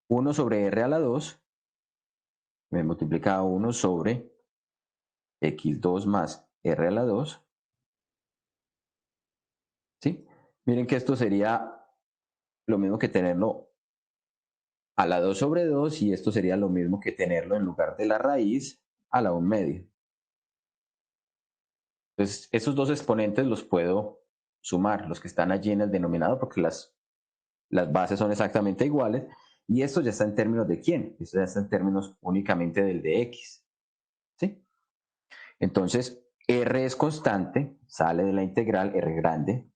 1 sobre R a la 2, me multiplica a 1 sobre x2 más R a la 2, ¿sí? Miren que esto sería lo mismo que tenerlo a la 2 sobre 2 y esto sería lo mismo que tenerlo en lugar de la raíz a la 1 medio. Entonces, esos dos exponentes los puedo sumar, los que están allí en el denominador, porque las bases son exactamente iguales. Y esto ya está en términos de ¿quién? Esto ya está en términos únicamente del de x. ¿Sí? Entonces, r es constante, sale de la integral r grande.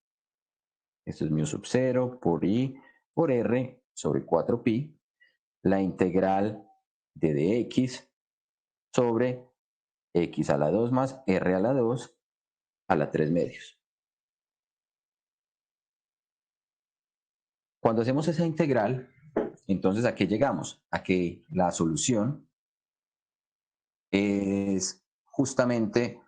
Esto es mu sub 0 por i por r sobre 4pi. La integral de dx sobre x a la 2 más r a la 2 a la 3 medios. Cuando hacemos esa integral, entonces ¿a qué llegamos? A que la solución es justamente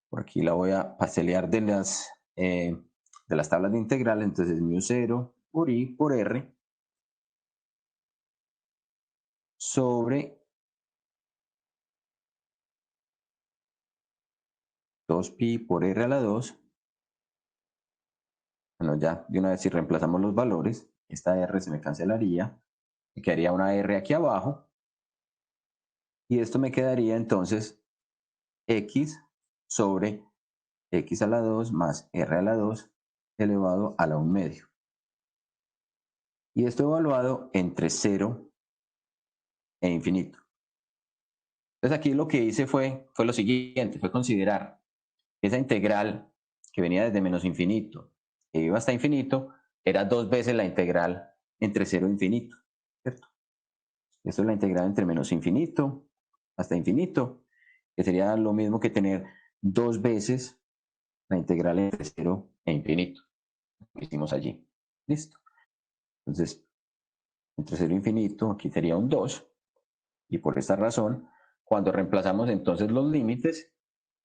por aquí la voy a pastelear de las tablas de integral, entonces mu 0 por i por r sobre 2pi por r a la 2 Bueno, ya de una vez si reemplazamos los valores, esta R se me cancelaría, me quedaría una R aquí abajo, y esto me quedaría entonces X sobre X a la 2 más R a la 2 elevado a la 1 medio. Y esto evaluado entre 0 e infinito. Entonces aquí lo que hice fue lo siguiente, fue considerar esa integral que venía desde menos infinito e iba hasta infinito, era 2 veces la integral entre 0 e infinito, ¿cierto? Esto es la integral entre menos infinito hasta infinito, que sería lo mismo que tener 2 veces la integral entre 0 e infinito, que hicimos allí. Listo. Entonces, entre 0 e infinito, aquí sería un 2, y por esta razón, cuando reemplazamos entonces los límites,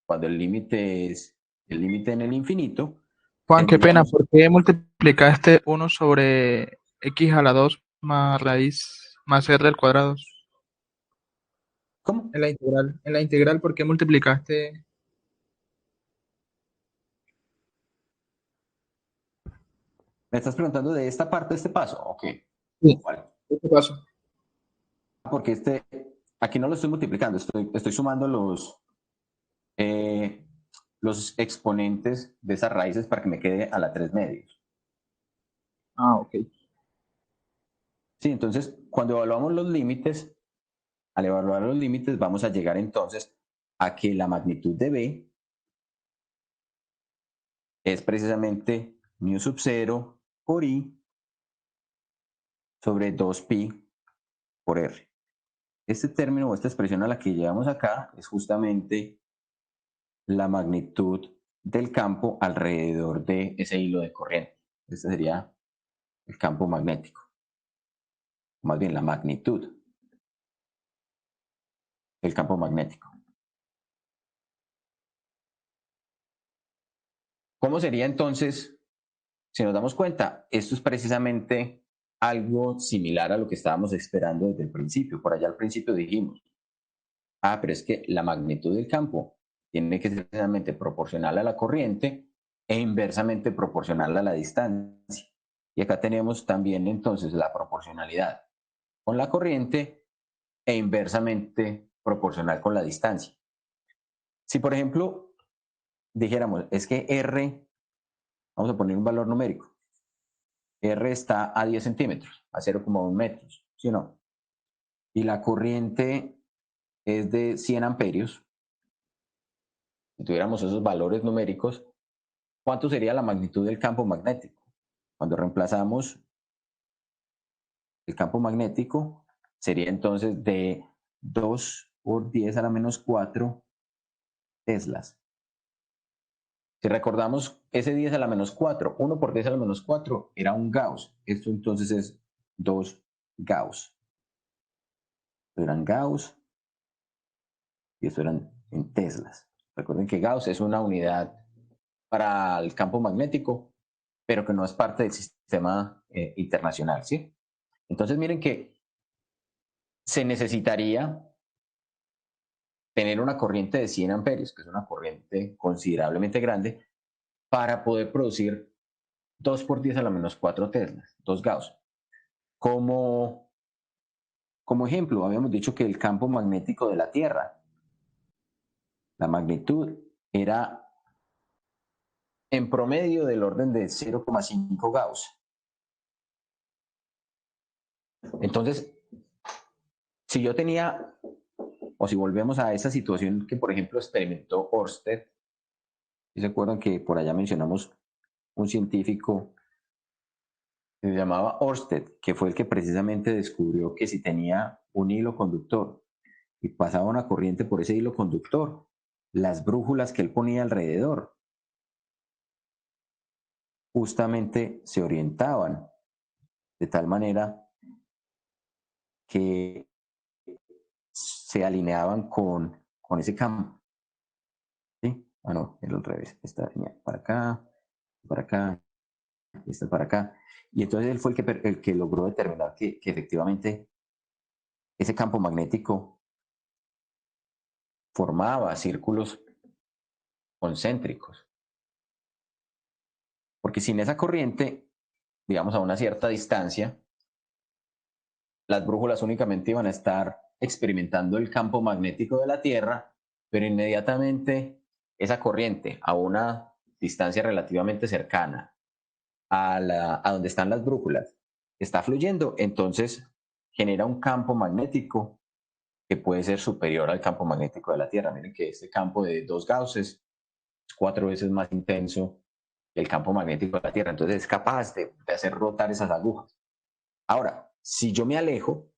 cuando el límite es el límite en el infinito, Juan, qué pena, tendríamos, ¿por qué multiplicaste 1 sobre x a la 2 más raíz más r al cuadrado? ¿cómo? En la integral, ¿por qué multiplicaste? ¿Me estás preguntando de esta parte de este paso? Ok. Sí, ¿Cuál? ¿qué pasó? Porque aquí no lo estoy multiplicando, estoy sumando los exponentes de esas raíces para que me quede a la 3 medios. Ah, ok. Sí, entonces, cuando evaluamos los límites, al evaluar los límites, vamos a llegar entonces a que la magnitud de B es precisamente mu sub 0 por I sobre 2pi por R. Este término o esta expresión a la que llegamos acá es justamente la magnitud del campo alrededor de ese hilo de corriente. Este sería el campo magnético, más bien la magnitud del campo magnético. ¿Cómo sería entonces, si nos damos cuenta? Esto es precisamente algo similar a lo que estábamos esperando desde el principio. Por allá al principio dijimos, pero es que la magnitud del campo tiene que ser precisamente proporcional a la corriente e inversamente proporcional a la distancia. Y acá tenemos también entonces la proporcionalidad con la corriente e inversamente proporcional con la distancia. Si por ejemplo dijéramos, es que R, vamos a poner un valor numérico, R está a 10 centímetros, a 0,1 metros, ¿sí o no? Y la corriente es de 100 amperios, si tuviéramos esos valores numéricos, ¿cuánto sería la magnitud del campo magnético? Cuando reemplazamos el campo magnético, sería entonces de 2 por 10 a la menos 4 teslas. Si recordamos ese 10 a la menos 4, 1 por 10 a la menos 4 era un Gauss. Esto entonces es 2 Gauss. Esto eran Gauss y esto eran en teslas. Recuerden que Gauss es una unidad para el campo magnético, pero que no es parte del sistema internacional, ¿sí? Entonces miren que se necesitaría tener una corriente de 100 amperios, que es una corriente considerablemente grande, para poder producir 2 por 10 a la menos 4 teslas, 2 Gauss. Como ejemplo, habíamos dicho que el campo magnético de la Tierra, la magnitud era en promedio del orden de 0,5 Gauss. Entonces, si yo tenía, o si volvemos a esa situación que, por ejemplo, experimentó Ørsted, ¿sí se acuerdan que por allá mencionamos un científico que se llamaba Ørsted, que fue el que precisamente descubrió que si tenía un hilo conductor y pasaba una corriente por ese hilo conductor, las brújulas que él ponía alrededor justamente se orientaban de tal manera que se alineaban con ese campo. ¿Sí? Ah, no, era al revés. Esta venía para acá, esta para acá. Y entonces él fue el que logró determinar que efectivamente ese campo magnético formaba círculos concéntricos. Porque sin esa corriente, digamos a una cierta distancia, las brújulas únicamente iban a estar experimentando el campo magnético de la Tierra, pero inmediatamente esa corriente a una distancia relativamente cercana a donde están las brújulas está fluyendo, entonces genera un campo magnético que puede ser superior al campo magnético de la Tierra. Miren que este campo de 2 Gausses es 4 veces más intenso que el campo magnético de la Tierra, entonces es capaz de hacer rotar esas agujas. Ahora, si yo me alejo,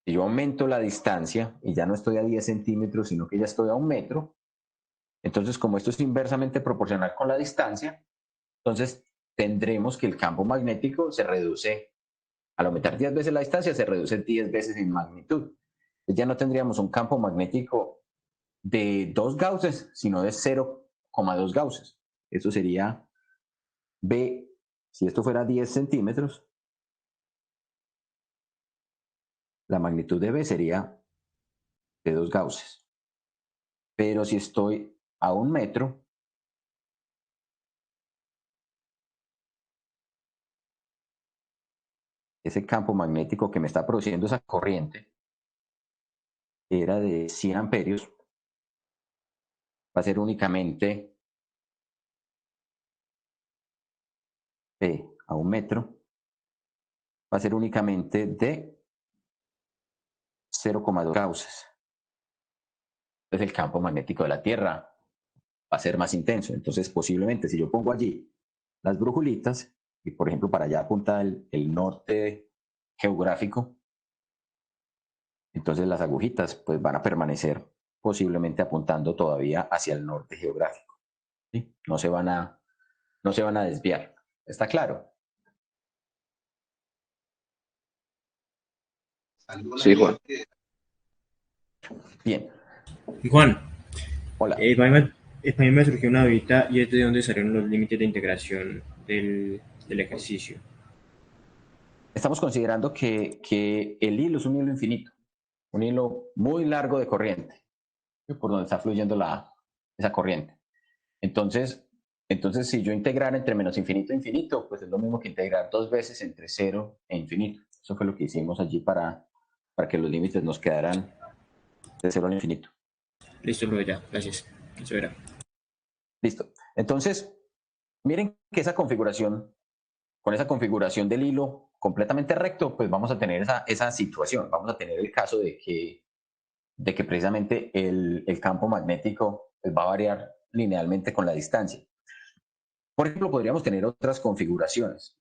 si yo aumento la distancia y ya no estoy a 10 centímetros, sino que ya estoy a 1 metro, entonces como esto es inversamente proporcional con la distancia, entonces tendremos que el campo magnético se reduce, al aumentar 10 veces la distancia, se reduce 10 veces en magnitud. Entonces ya no tendríamos un campo magnético de 2 Gausses, sino de 0,2 Gausses. Eso sería B, si esto fuera 10 centímetros, la magnitud de B sería de 2 Gausses. Pero si estoy a 1 metro, ese campo magnético que me está produciendo esa corriente era de 100 amperios, va a ser únicamente P a 1 metro, va a ser únicamente de 0,2 Gausses. Entonces el campo magnético de la Tierra va a ser más intenso. Entonces posiblemente si yo pongo allí las brujulitas, y por ejemplo para allá apunta el norte geográfico, entonces las agujitas pues van a permanecer posiblemente apuntando todavía hacia el norte geográfico. ¿Sí? No se van a desviar. ¿Está claro? Sí, Juan. Bien. Juan, Hola. para mí me surgió una dudita y es de dónde salieron los límites de integración del ejercicio. Estamos considerando que el hilo es un hilo infinito, un hilo muy largo de corriente, por donde está fluyendo esa corriente. Entonces, si yo integrar entre menos infinito e infinito, pues es lo mismo que integrar 2 veces entre 0 e infinito. Eso fue lo que hicimos allí para que los límites nos quedaran de 0 al infinito. Listo, luego ya, gracias. Eso era. Listo. Entonces, miren que con esa configuración del hilo completamente recto, pues vamos a tener esa situación. Vamos a tener el caso de que precisamente el campo magnético pues, va a variar linealmente con la distancia. Por ejemplo, podríamos tener otras configuraciones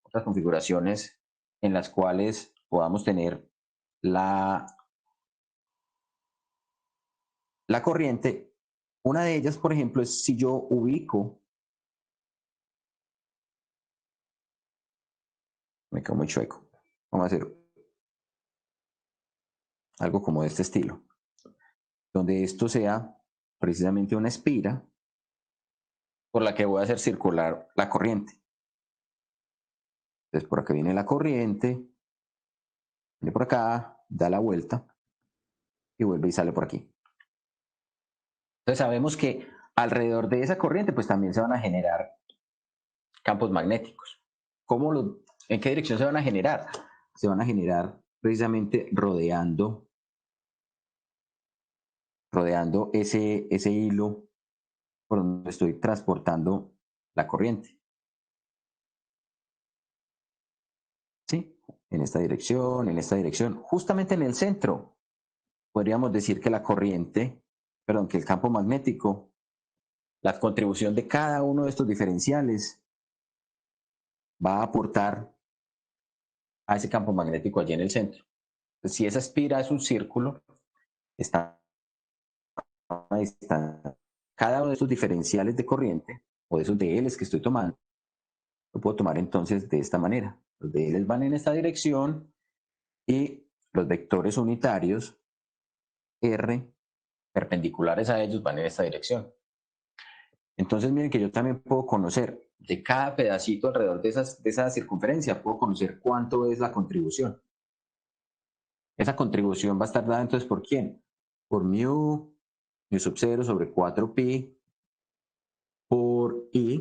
en las cuales podamos tener la corriente. Una de ellas, por ejemplo, es si yo ubico, me quedo muy chueco, vamos a hacer algo como de este estilo, donde esto sea precisamente una espira por la que voy a hacer circular la corriente. Entonces, por acá viene la corriente, viene por acá, da la vuelta y vuelve y sale por aquí. Entonces sabemos que alrededor de esa corriente pues también se van a generar campos magnéticos. ¿En qué dirección se van a generar? Se van a generar precisamente rodeando ese hilo por donde estoy transportando la corriente. ¿Sí? En esta dirección, justamente en el centro. Podríamos decir que que el campo magnético, la contribución de cada uno de estos diferenciales va a aportar a ese campo magnético allí en el centro. Entonces, si esa espira es un círculo, está a una distancia. Cada uno de estos diferenciales de corriente, o de esos dLs que estoy tomando, lo puedo tomar entonces de esta manera. Los dLs van en esta dirección y los vectores unitarios R perpendiculares a ellos van en esta dirección. Entonces miren que yo también puedo conocer de cada pedacito alrededor de esa circunferencia, puedo conocer cuánto es la contribución. Esa contribución va a estar dada entonces ¿por quién? Por mu sub 0 sobre 4pi por I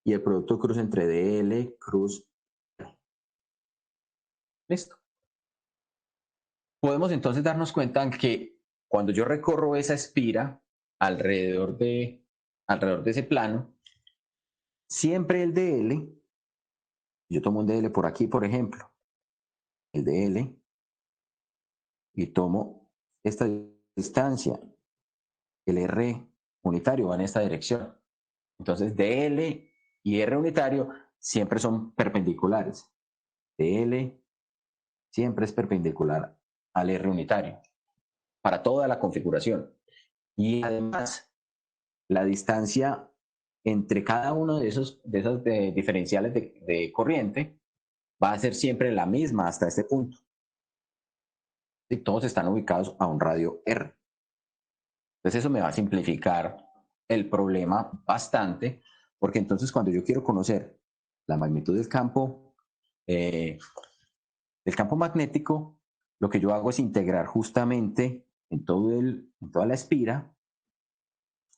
y el producto cruz entre DL, cruz. Listo. Podemos entonces darnos cuenta que cuando yo recorro esa espira alrededor de ese plano, siempre el DL, yo tomo un DL por aquí, por ejemplo, el DL, y tomo esta distancia, el R unitario va en esta dirección. Entonces DL y R unitario siempre son perpendiculares. DL siempre es perpendicular al R unitario para toda la configuración. Y además, la distancia entre cada uno de esos diferenciales de corriente va a ser siempre la misma hasta este punto. Y todos están ubicados a un radio R. Entonces eso me va a simplificar el problema bastante, porque entonces cuando yo quiero conocer la magnitud del campo magnético, lo que yo hago es integrar justamente en toda la espira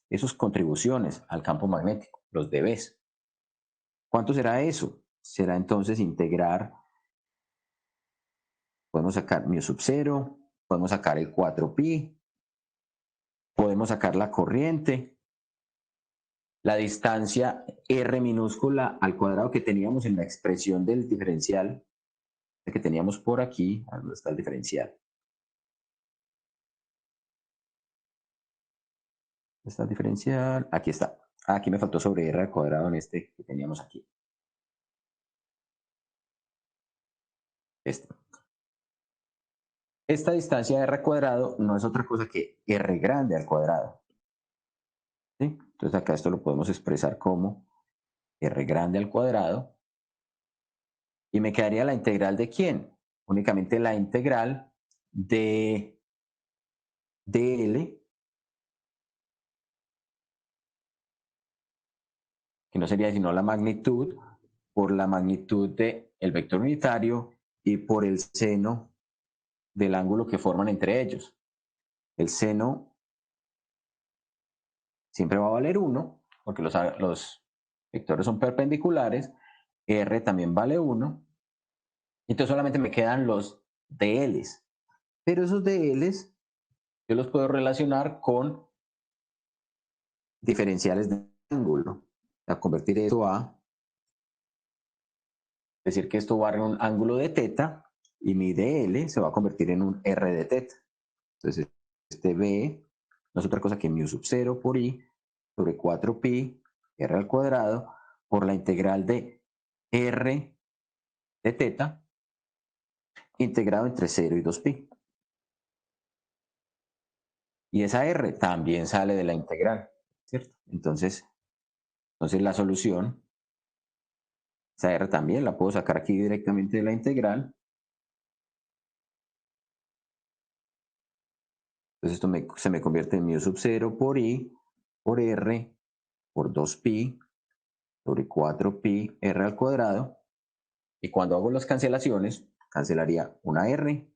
esas contribuciones al campo magnético, los dBs. ¿Cuánto será eso? Será entonces integrar, podemos sacar mu sub 0, podemos sacar el 4pi, podemos sacar la corriente, la distancia R minúscula al cuadrado que teníamos en la expresión del diferencial que teníamos por aquí. ¿Dónde está el diferencial? ¿Dónde está el diferencial? Aquí está. Aquí me faltó sobre R al cuadrado en este que teníamos aquí. Esta distancia R al cuadrado no es otra cosa que R grande al cuadrado. ¿Sí? Entonces acá esto lo podemos expresar como R grande al cuadrado. Y me quedaría la integral de ¿quién? Únicamente la integral de dl, que no sería sino la magnitud, por la magnitud del vector unitario y por el seno del ángulo que forman entre ellos. El seno siempre va a valer 1, porque los vectores son perpendiculares. R también vale 1. Entonces solamente me quedan los dLs. Pero esos dLs yo los puedo relacionar con diferenciales de ángulo. A convertir esto a decir que esto va a dar un ángulo de teta y mi dl se va a convertir en un r de teta. Entonces, este b no es otra cosa que mu sub 0 por i sobre 4pi r al cuadrado por la integral de r de teta integrado entre 0 y 2pi. Y esa r también sale de la integral, ¿cierto? Entonces la solución, esa r también la puedo sacar aquí directamente de la integral. Entonces esto se me convierte en mu sub 0 por i por r por 2pi sobre 4pi r al cuadrado. Y cuando hago las cancelaciones, cancelaría una r,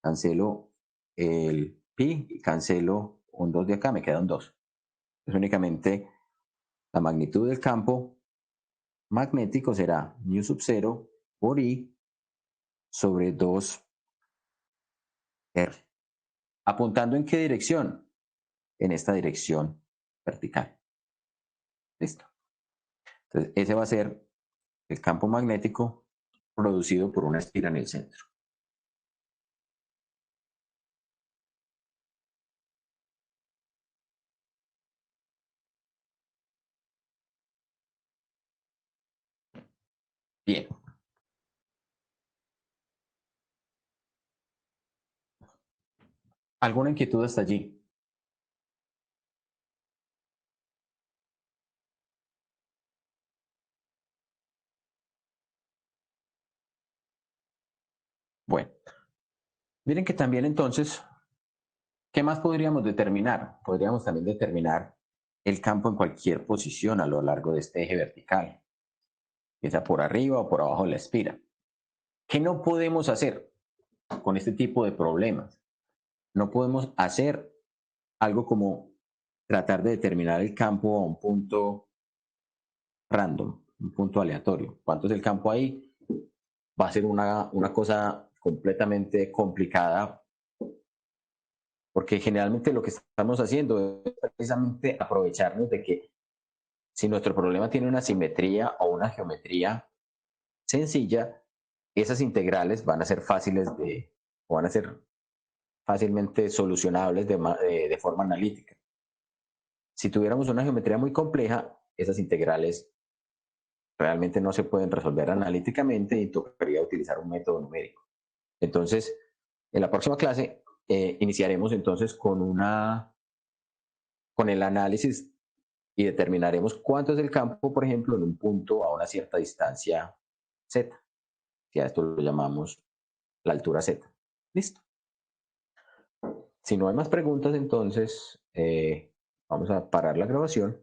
cancelo el pi y cancelo un 2 de acá, me queda un 2. Es únicamente la magnitud del campo magnético será mu sub 0 por i sobre 2r. ¿Apuntando en qué dirección? En esta dirección vertical. Listo. Entonces, ese va a ser el campo magnético producido por una espira en el centro. Bien. ¿Alguna inquietud hasta allí? Bueno, miren que también entonces, ¿qué más podríamos determinar? Podríamos también determinar el campo en cualquier posición a lo largo de este eje vertical, ya sea por arriba o por abajo de la espira. ¿Qué no podemos hacer con este tipo de problemas? No podemos hacer algo como tratar de determinar el campo a un punto random. un punto aleatorio. ¿Cuánto es el campo ahí? Va a ser una cosa completamente complicada, porque generalmente lo que estamos haciendo es precisamente aprovecharnos de que si nuestro problema tiene una simetría o una geometría sencilla, esas integrales van a ser fáciles o van a ser fácilmente solucionables de forma analítica. Si tuviéramos una geometría muy compleja, esas integrales realmente no se pueden resolver analíticamente y tocaría utilizar un método numérico. Entonces, en la próxima clase iniciaremos entonces con el análisis y determinaremos cuánto es el campo, por ejemplo, en un punto a una cierta distancia z. Y a esto lo llamamos la altura z. Listo. Si no hay más preguntas, entonces vamos a parar la grabación